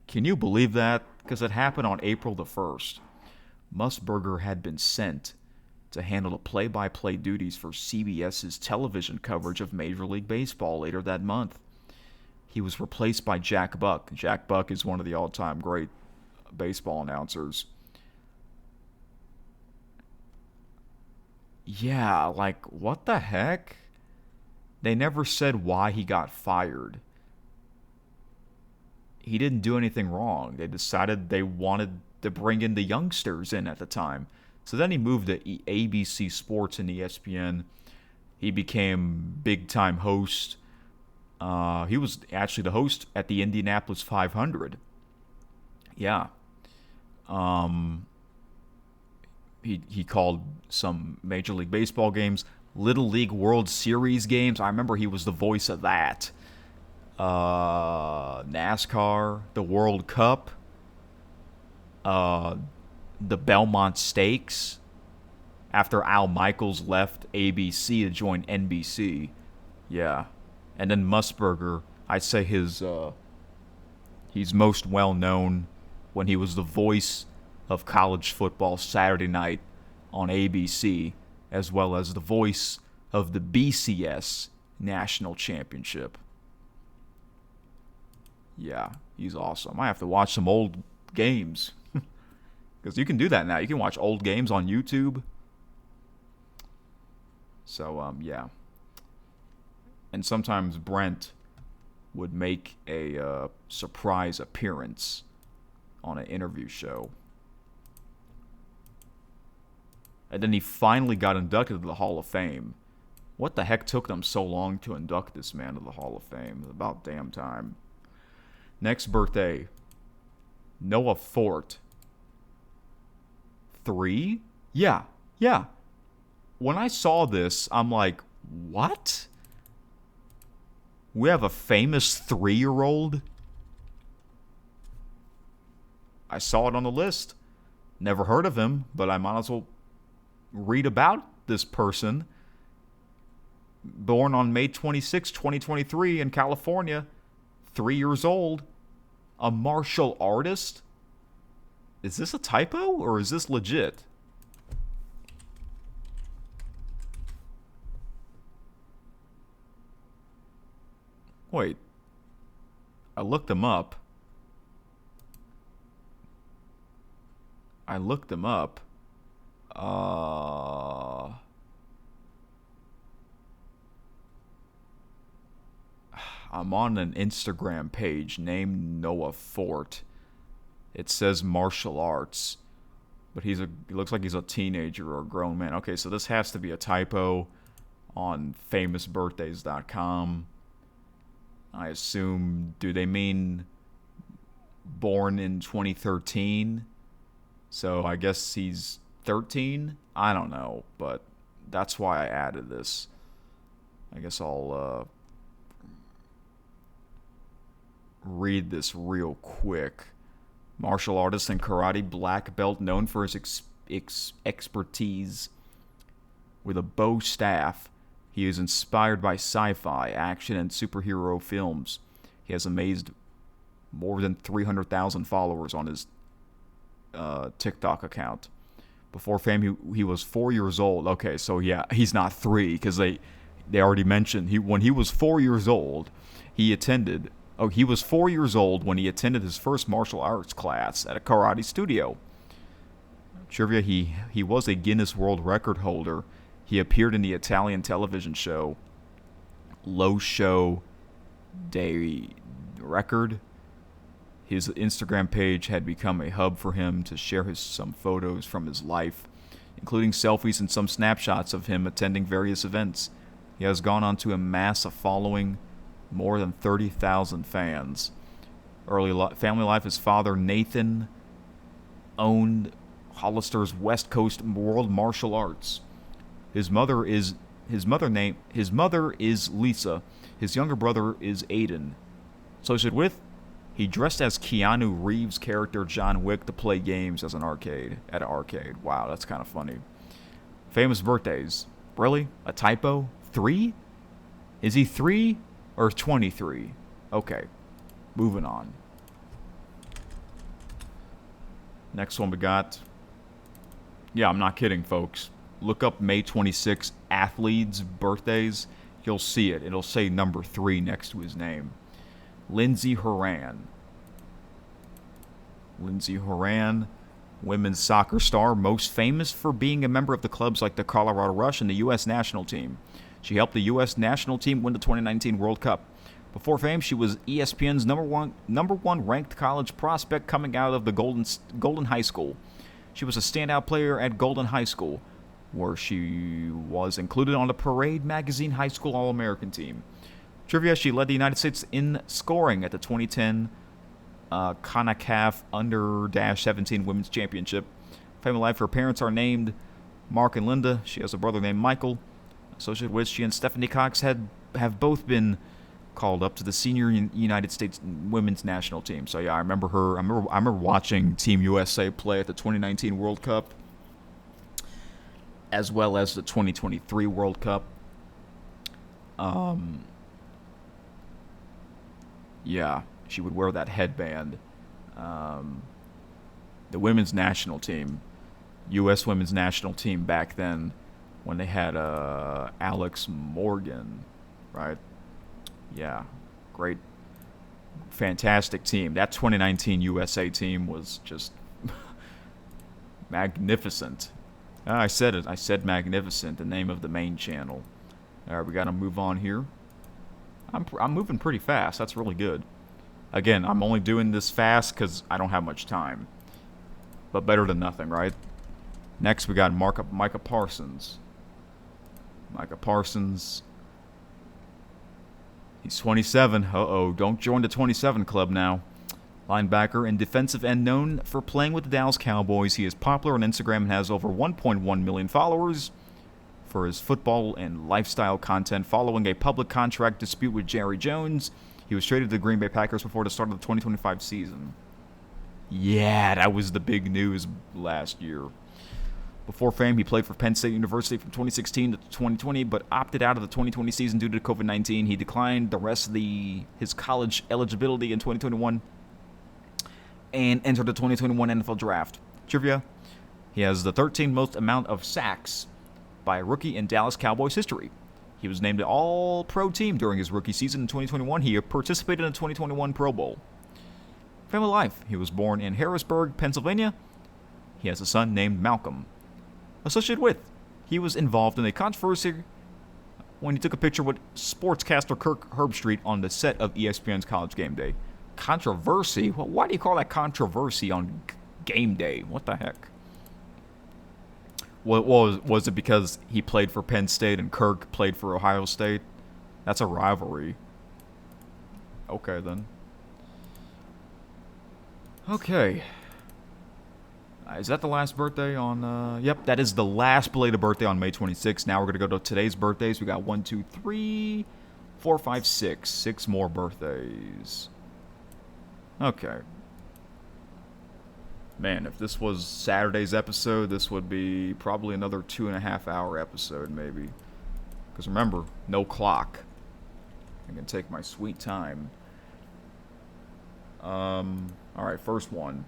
Can you believe that? Because it happened on April the 1st. Musburger had been sent to handle the play-by-play duties for CBS's television coverage of Major League Baseball later that month. He was replaced by Jack Buck. Jack Buck is one of the all-time great baseball announcers. Yeah, like, what the heck? They never said why he got fired. He didn't do anything wrong. They decided they wanted to bring in the youngsters in at the time. So then he moved to ABC Sports and ESPN. He became big-time host. He was actually the host at the Indianapolis 500. Yeah. He called some Major League Baseball games, Little League World Series games. I remember he was the voice of that. NASCAR, the World Cup, the Belmont Stakes, after Al Michaels left ABC to join NBC. Yeah. And then Musburger, I'd say he's most well known when he was the voice of college football Saturday night on ABC, as well as the voice of the BCS National Championship. Yeah, he's awesome. I have to watch some old games. Because you can do that now. You can watch old games on YouTube. So, yeah. And sometimes Brent would make a surprise appearance on an interview show. And then he finally got inducted to the Hall of Fame. What the heck took them so long to induct this man to the Hall of Fame? About damn time. Next birthday, Noah Fort. 3? Yeah. When I saw this, I'm like, what? We have a famous 3-year-old? I saw it on the list. Never heard of him, but I might as well read about this person. Born on May 26, 2023 in California. 3 years old. A martial artist? Is this a typo or is this legit? Wait. I looked him up. I'm on an Instagram page named Noah Fort. It says martial arts, but he looks like he's a teenager or a grown man. Okay, so this has to be a typo on famousbirthdays.com. I assume, do they mean born in 2013? So I guess he's 13? I don't know, but that's why I added this. I guess I'll read this real quick. Martial artist and karate black belt known for his expertise with a bow staff. He is inspired by sci-fi, action, and superhero films. He has amazed more than 300,000 followers on his TikTok account. Before fame, he was 4 years old. Okay, so yeah, he's not 3 because they already mentioned when he was 4 years old, he attended. Oh, he was 4 years old when he attended his first martial arts class at a karate studio. Trivia: he was a Guinness World Record holder. He appeared in the Italian television show Lo Show dei Record. His Instagram page had become a hub for him to share some photos from his life, including selfies and some snapshots of him attending various events. He has gone on to amass a following, more than 30,000 fans. Early family life: his father Nathan owned Hollister's West Coast World Martial Arts. His mother is Lisa. His younger brother is Aiden. Associated with: he dressed as Keanu Reeves' character John Wick to play games at an arcade. Wow, that's kind of funny. Famous birthdays. Really? A typo? 3? Is he 3 or 23? Okay, moving on. Next one we got. Yeah, I'm not kidding, folks. Look up May 26 athletes' birthdays. You'll see it. It'll say number 3 next to his name. Lindsey Horan. Women's soccer star, most famous for being a member of the clubs like the Colorado Rush and the U.S. national team. She helped the U.S. national team win the 2019 World Cup. Before fame, she was ESPN's number one ranked college prospect coming out of the Golden High School. She was a standout player at Golden High School, where she was included on the Parade Magazine High School All-American team. Trivia: she led the United States in scoring at the 2010 CONCACAF Under-17 Women's Championship. Family life: her parents are named Mark and Linda. She has a brother named Michael. Associated with: she and Stephanie Cox have both been called up to the senior United States women's national team. So yeah, I remember her. I remember watching Team USA play at the 2019 World Cup, as well as the 2023 World Cup. Yeah, she would wear that headband. the women's national team, U.S. women's national team back then, when they had Alex Morgan, right? Yeah, great, fantastic team. That 2019 USA team was just magnificent. I said it. I said magnificent, the name of the main channel. All right, we got to move on here. I'm moving pretty fast. That's really good. Again, I'm only doing this fast because I don't have much time. But better than nothing, right? Next, we got Micah Parsons. Micah Parsons. He's 27. Uh-oh, don't join the 27 club now. Linebacker and defensive end known for playing with the Dallas Cowboys. He is popular on Instagram and has over 1.1 million followers for his football and lifestyle content. Following a public contract dispute with Jerry Jones, he was traded to the Green Bay Packers before the start of the 2025 season. Yeah, that was the big news last year. Before fame, he played for Penn State University from 2016 to 2020, but opted out of the 2020 season due to COVID-19. He declined the rest of his college eligibility in 2021 and entered the 2021 NFL Draft. Trivia: he has the 13th most amount of sacks by a rookie in Dallas Cowboys history. He was named an All-Pro team during his rookie season in 2021. He participated in the 2021 Pro Bowl. Family life: he was born in Harrisburg, Pennsylvania. He has a son named Malcolm. Associated with: he was involved in a controversy when he took a picture with sportscaster Kirk Herbstreit on the set of ESPN's College Game Day. Controversy? Well, why do you call that controversy on game day? What the heck? Was it because he played for Penn State and Kirk played for Ohio State? That's a rivalry. Okay, then. Okay. Is that the last birthday on... Yep, that is the last belated birthday on May 26th. Now we're going to go to today's birthdays. We got 1, 2, 3, 4, 5, 6. 6 more birthdays. Okay. Man, if this was Saturday's episode, this would be probably another 2.5-hour episode, maybe. Because remember, no clock. I can take my sweet time. Alright, first one.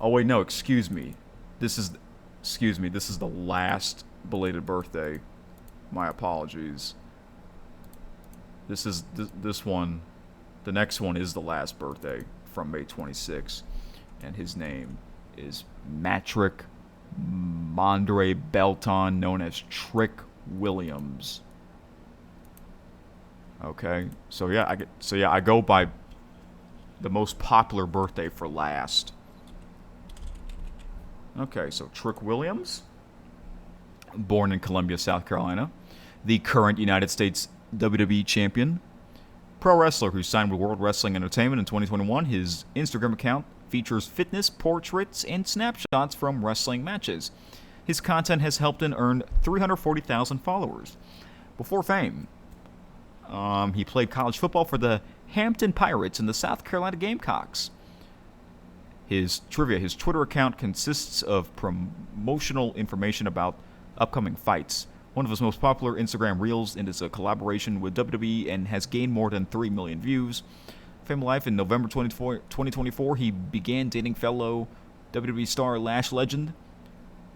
Oh, wait, no, excuse me. This is the last belated birthday. My apologies. This one. The next one is the last birthday from May 26th. And his name is Matrick Mondre Belton, known as Trick Williams. Okay, so yeah, I go by the most popular birthday for last. Okay, so Trick Williams, born in Columbia, South Carolina, the current United States WWE champion, pro wrestler who signed with World Wrestling Entertainment in 2021. His Instagram account features fitness, portraits, and snapshots from wrestling matches. His content has helped him earn 340,000 followers. Before fame, he played college football for the Hampton Pirates and the South Carolina Gamecocks. His Twitter account consists of promotional information about upcoming fights. One of his most popular Instagram reels is a collaboration with WWE and has gained more than 3 million views. Family life: in November 2024, he began dating fellow WWE star Lash Legend.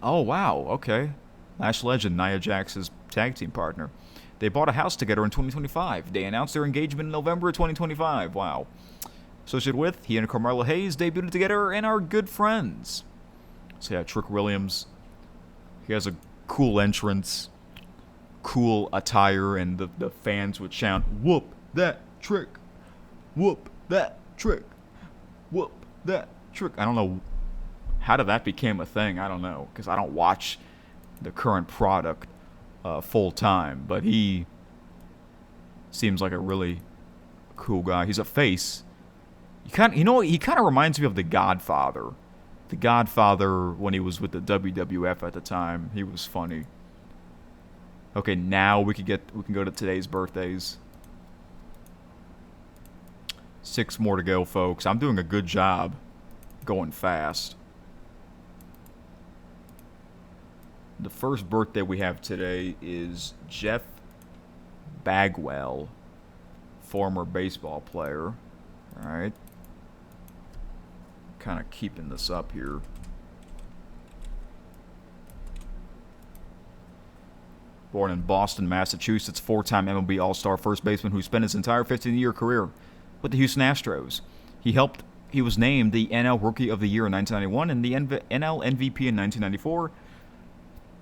Oh, wow, okay. Lash Legend, Nia Jax's tag team partner. They bought a house together in 2025. They announced their engagement in November 2025. Wow. Associated with: he and Carmelo Hayes debuted together and are good friends. So yeah, Trick Williams. He has a cool entrance, cool attire, and the fans would chant, "Whoop that trick! Whoop that trick! Whoop that trick!" I don't know how did that became a thing. I don't know, because I don't watch the current product full time. But he seems like a really cool guy. He's a face. He kind of reminds me of The Godfather. The Godfather, when he was with the WWF at the time, he was funny. Okay, now we can go to today's birthdays. 6 more to go, folks. I'm doing a good job going fast. The first birthday we have today is Jeff Bagwell, former baseball player. All right. kind of keeping this up here. Born in Boston, Massachusetts, 4-time MLB All-Star first baseman who spent his entire 15-year career with the Houston Astros. He was named the NL Rookie of the Year in 1991 and the NL MVP in 1994.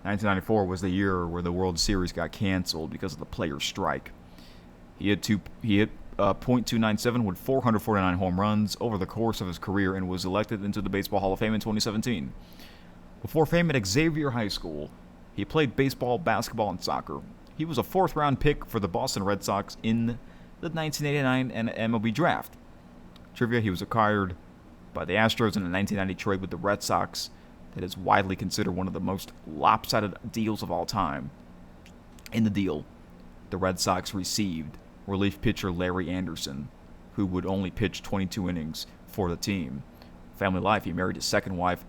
1994 was the year where the World Series got canceled because of the players' strike. He hit .297 with 449 home runs over the course of his career and was elected into the Baseball Hall of Fame in 2017. Before fame at Xavier High School, he played baseball, basketball, and soccer. He was a 4th-round pick for the Boston Red Sox in the 1989 MLB Draft. Trivia: he was acquired by the Astros in a 1990 trade with the Red Sox that is widely considered one of the most lopsided deals of all time. In the deal, the Red Sox received relief pitcher Larry Anderson, who would only pitch 22 innings for the team. Family life: he married his second wife,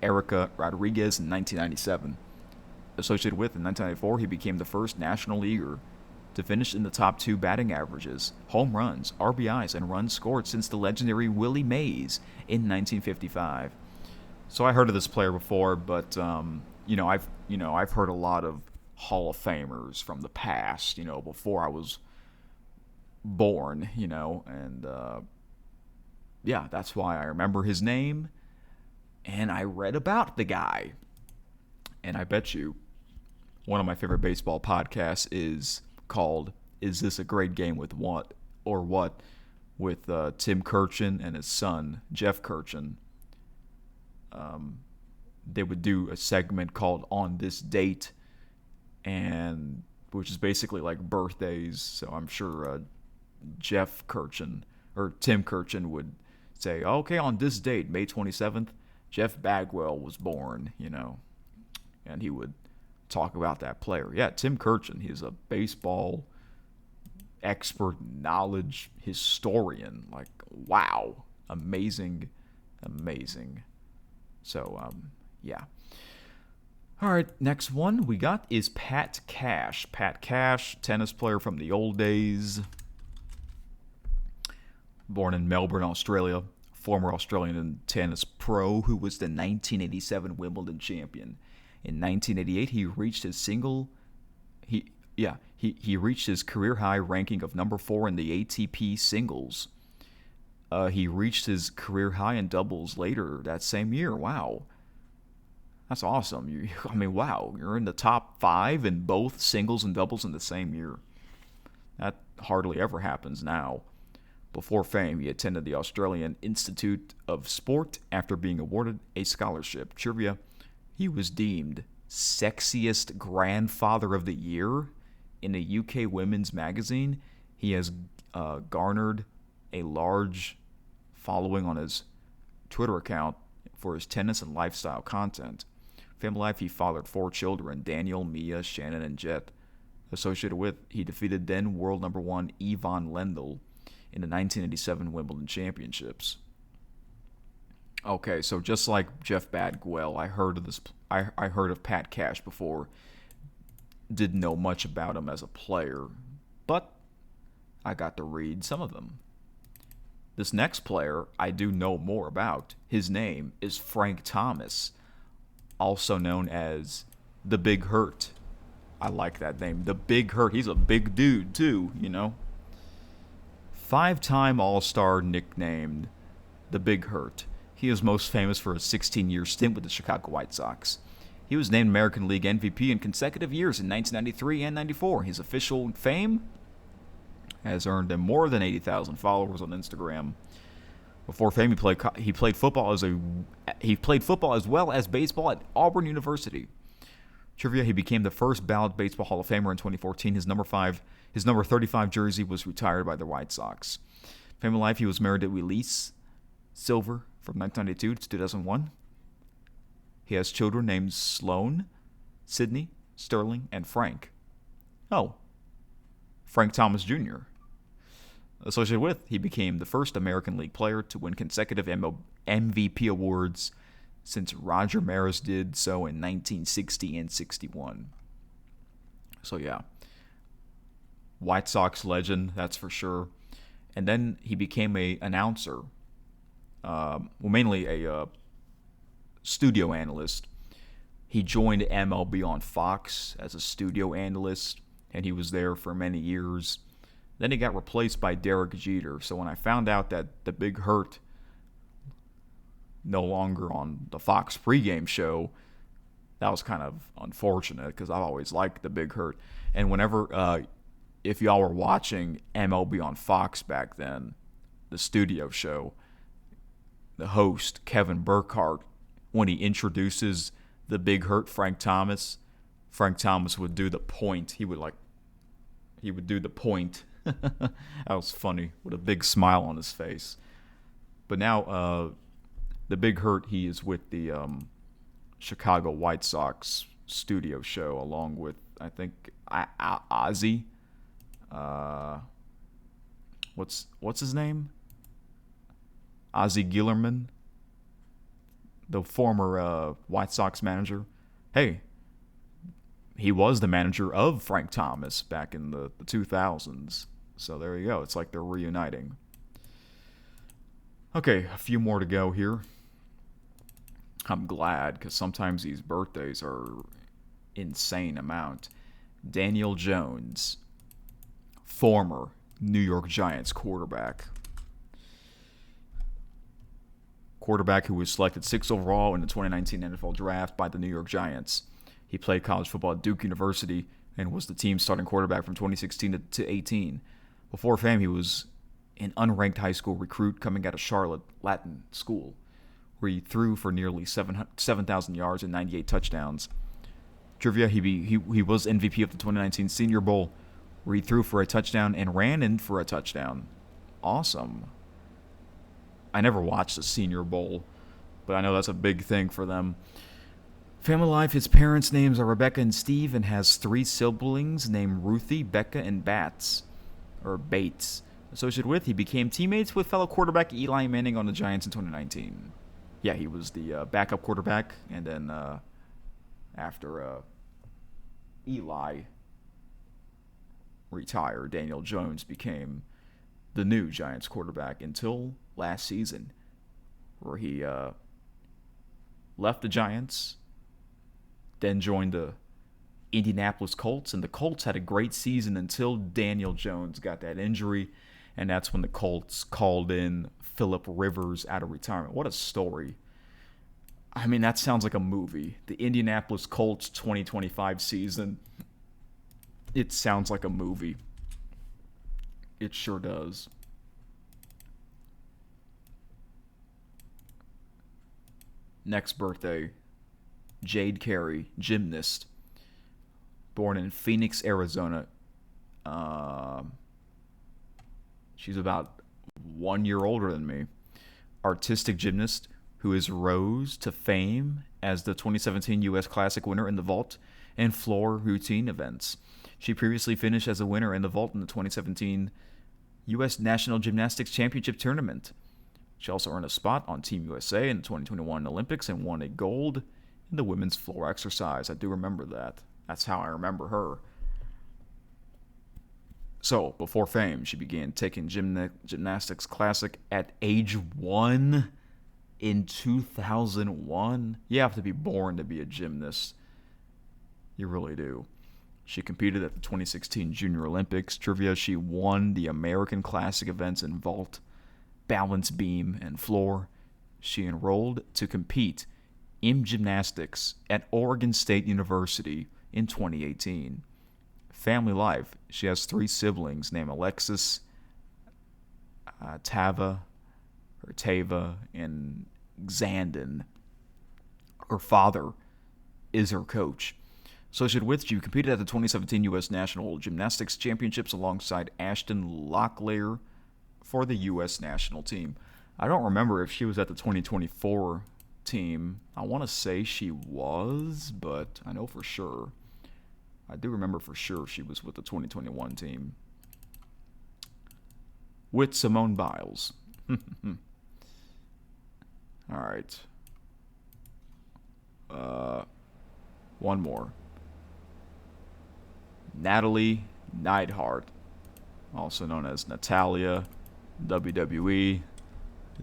Erica Rodriguez, in 1997. Associated with, in 1994, he became the first National Leaguer to finish in the top 2 batting averages, home runs, RBIs, and runs scored since the legendary Willie Mays in 1955. So I heard of this player before, but I've heard a lot of Hall of Famers from the past, before I was born, and that's why I remember his name, and I read about the guy. And I bet you one of my favorite baseball podcasts is called "Is This a Great Game with What?" with Tim Kirchin and his son Jeff Kirchin. They would do a segment called "On This Date," and which is basically like birthdays. So I'm sure Jeff Kirchin or Tim Kirchin would say, "Okay, on this date, May 27th, Jeff Bagwell was born," and he would talk about that player. Yeah, Tim Kirchin, he's a baseball expert, knowledge historian. Like, wow. Amazing. So, yeah. All right, next one we got is Pat Cash. Pat Cash, tennis player from the old days. Born in Melbourne, Australia. Former Australian tennis pro who was the 1987 Wimbledon champion. In 1988, he reached his career high ranking of number 4 in the ATP singles. He reached his career high in doubles later that same year. Wow. That's awesome. Wow. You're in the top 5 in both singles and doubles in the same year. That hardly ever happens now. Before fame, he attended the Australian Institute of Sport after being awarded a scholarship. Trivia: he was deemed sexiest grandfather of the year in a UK women's magazine. He has garnered a large following on his Twitter account for his tennis and lifestyle content. Family life: he fathered 4 children: Daniel, Mia, Shannon, and Jet. Associated with, he defeated then world number 1 Yvonne Lendl in the 1987 Wimbledon Championships. Okay, so just like Jeff Bagwell, I heard of Pat Cash before. Didn't know much about him as a player, but I got to read some of them. This next player I do know more about. His name is Frank Thomas, also known as the Big Hurt. I like that name, the Big Hurt. He's a big dude too, 5-time All-Star, nicknamed the Big Hurt. He is most famous for a 16-year stint with the Chicago White Sox. He was named American League MVP in consecutive years in 1993 and 94. His official fame has earned him more than 80,000 followers on Instagram. Before fame, he played football as well as baseball at Auburn University. Trivia: he became the first ballot Baseball Hall of Famer in 2014. His number 35 jersey was retired by the White Sox. Family life: he was married to Elise Silver from 1992 to 2001. He has children named Sloan, Sydney, Sterling, and Frank. Oh, Frank Thomas Jr. Associated with, he became the first American League player to win consecutive MVP awards since Roger Maris did so in 1960 and 61. So yeah, White Sox legend, that's for sure. And then he became an announcer mainly a studio analyst. He joined MLB on Fox as a studio analyst, and he was there for many years. Then he got replaced by Derek Jeter. So when I found out that the Big Hurt no longer on the Fox pregame show, that was kind of unfortunate because I've always liked the Big Hurt. And whenever, if y'all were watching MLB on Fox back then, the studio show, the host, Kevin Burkhardt, when he introduces the Big Hurt, Frank Thomas would do the point. He would do the point. That was funny, with a big smile on his face. But now, the Big Hurt, he is with the Chicago White Sox studio show, along with, I think, Ozzy. What's his name? Ozzy Gillerman, the former White Sox manager. Hey, he was the manager of Frank Thomas back in the 2000s. So there you go. It's like they're reuniting. Okay, a few more to go here. I'm glad, because sometimes these birthdays are insane amount. Daniel Jones, former New York Giants quarterback. Quarterback who was selected 6th overall in the 2019 NFL Draft by the New York Giants. He played college football at Duke University and was the team's starting quarterback from 2016 to 18. Before fame, he was an unranked high school recruit coming out of Charlotte Latin School, where he threw for nearly 7,000 yards and 98 touchdowns. Trivia, he was MVP of the 2019 Senior Bowl, where he threw for a touchdown and ran in for a touchdown. Awesome. I never watched the Senior Bowl, but I know that's a big thing for them. Family life, his parents' names are Rebecca and Steve, and has 3 siblings named Ruthie, Becca, and Bates. Associated with, he became teammates with fellow quarterback Eli Manning on the Giants in 2019. Yeah, he was the backup quarterback, and then after Eli retired, Daniel Jones became the new Giants quarterback until last season, where he left the Giants, then joined the Indianapolis Colts, and the Colts had a great season until Daniel Jones got that injury, and that's when the Colts called in Phillip Rivers out of retirement. What a story. I mean, that sounds like a movie. The Indianapolis Colts 2025 season. It sounds like a movie. It sure does. Next birthday, Jade Carey, gymnast. Born in Phoenix, Arizona. She's about 1 year older than me. Artistic gymnast who has rose to fame as the 2017 U.S. Classic winner in the vault and floor routine events. She previously finished as a winner in the vault in the 2017 U.S. National Gymnastics Championship Tournament. She also earned a spot on Team USA in the 2021 Olympics and won a gold in the women's floor exercise. I do remember that. That's how I remember her. So, before fame, she began taking gymnastics classic at age 1 in 2001. You have to be born to be a gymnast. You really do. She competed at the 2016 Junior Olympics. Trivia, she won the American Classic events in vault, balance beam, and floor. She enrolled to compete in gymnastics at Oregon State University in 2018. Family life, she has 3 siblings named Alexis, Tava, and Xandon. Her father is her coach. Associated with, she competed at the 2017 U.S. National Gymnastics Championships alongside Ashton Locklear for the U.S. national team. I don't remember if she was at the 2024 team. I want to say she was, but I know for sure. I do remember for sure she was with the 2021 team. With Simone Biles. All right. One more. Natalie Neidhart, also known as Natalia, WWE,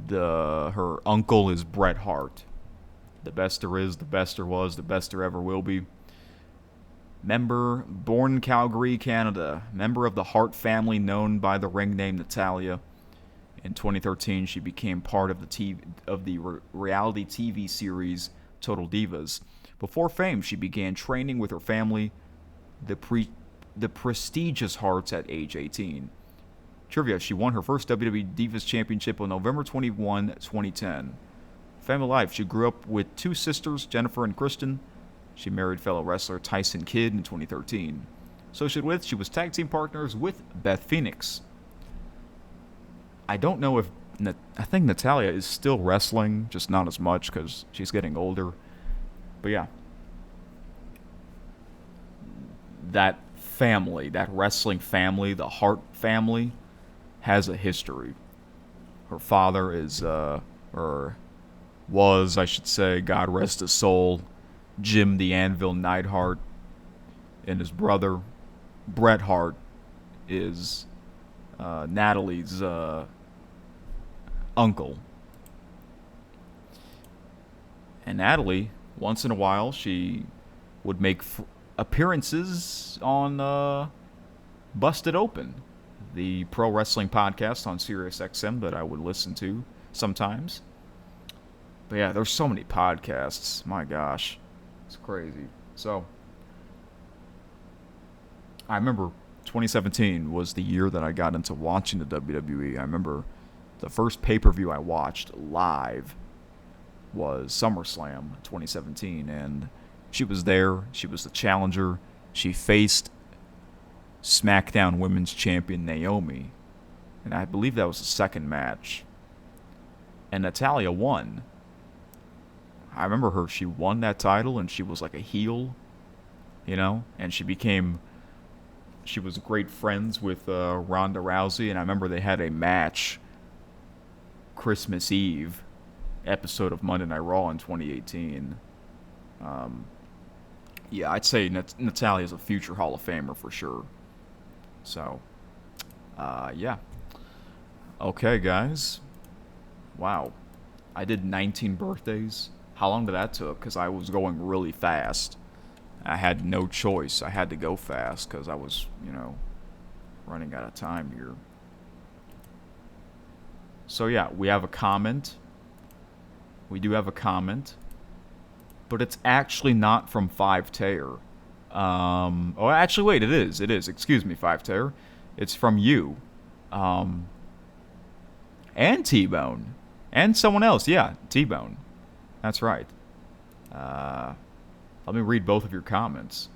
Her uncle is Bret Hart. The best there is, the best there was, the best there ever will be. Member, born in Calgary, Canada. Member of the Hart family known by the ring name Natalia. In 2013, she became part of the reality TV series Total Divas. Before fame, she began training with her family, the prestigious Harts, at age 18. Trivia, she won her first WWE Divas Championship on November 21, 2010. Family life, she grew up with two sisters, Jennifer and Kristen. She married fellow wrestler Tyson Kidd in 2013. Associated with, she was tag team partners with Beth Phoenix. I don't know if, I think Natalia is still wrestling, just not as much because she's getting older. But yeah. That family, that wrestling family, the Hart family, has a history. Her father is, or was, I should say, God rest his soul, Jim the Anvil Neidhart, and his brother, Bret Hart, is Natalie's uncle. And Natalie, once in a while, she would make appearances on Busted Open, the pro wrestling podcast on SiriusXM that I would listen to sometimes. But yeah, there's so many podcasts. My gosh. It's crazy. So, I remember 2017 was the year that I got into watching the WWE. I remember the first pay-per-view I watched live was SummerSlam 2017, and she was there. She was the challenger. She faced SmackDown Women's Champion Naomi, and I believe that was the second match. And Natalia won. I remember her. She won that title, and she was like a heel, you know, and she was great friends with Ronda Rousey, and I remember they had a match Christmas Eve episode of Monday Night Raw in 2018. Yeah, I'd say Natalia is a future Hall of Famer for sure. So, yeah. Okay, guys. Wow. I did 19 birthdays. How long did that took? Because I was going really fast. I had no choice. I had to go fast because I was, running out of time here. So, yeah, we have a comment. We do have a comment. But it's actually not from 5Taylor. Actually, wait, it is. It is. Excuse me, 5Taylor. It's from you. And T-Bone. And someone else. Yeah, T-Bone. That's right. Let me read both of your comments.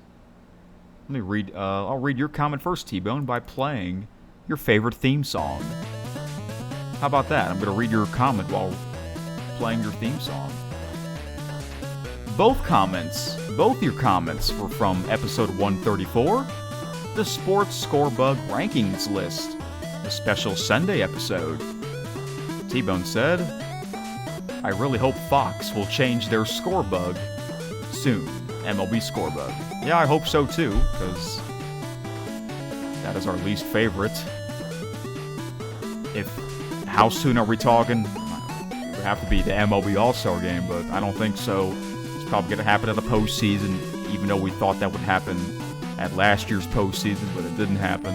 I'll read your comment first, T-Bone, by playing your favorite theme song. How about that? I'm going to read your comment while playing your theme song. Both your comments were from episode 134, the Sports Scorebug Rankings List, a special Sunday episode. T-Bone said, I really hope Fox will change their scorebug soon. MLB scorebug. Yeah, I hope so too, because that is our least favorite. How soon are we talking? It would have to be the MLB All-Star game, but I don't think so. It's probably going to happen at the postseason, even though we thought that would happen at last year's postseason, but it didn't happen.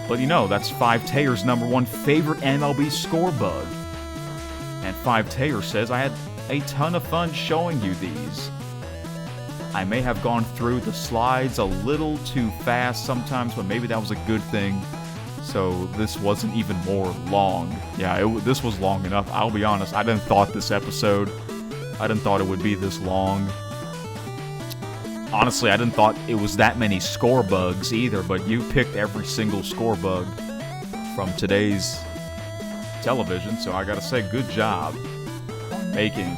But that's 5Taylor's number one favorite MLB scorebug. And 5Taylor says, I had a ton of fun showing you these. I may have gone through the slides a little too fast sometimes, but maybe that was a good thing. So this wasn't even more long. Yeah, this was long enough. I'll be honest, I didn't thought it would be this long. Honestly, I didn't thought it was that many score bugs either, but you picked every single score bug from today's television, so I gotta say, good job on making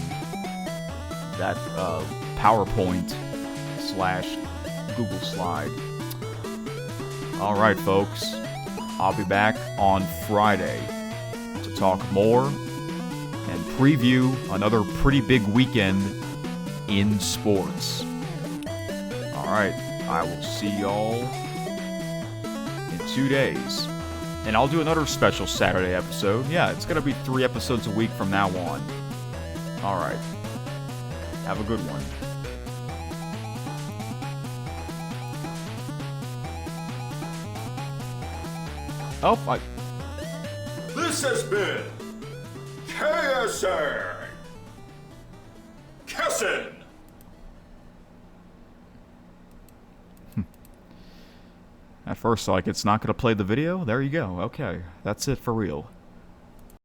that PowerPoint / Google slide. Alright, folks. I'll be back on Friday to talk more and preview another pretty big weekend in sports. Alright, I will see y'all in 2 days. And I'll do another special Saturday episode. Yeah, it's going to be 3 episodes a week from now on. Alright. Have a good one. Oh, This has been KSN. KSN. At first, like, it's not going to play the video? There you go. Okay, that's it for real.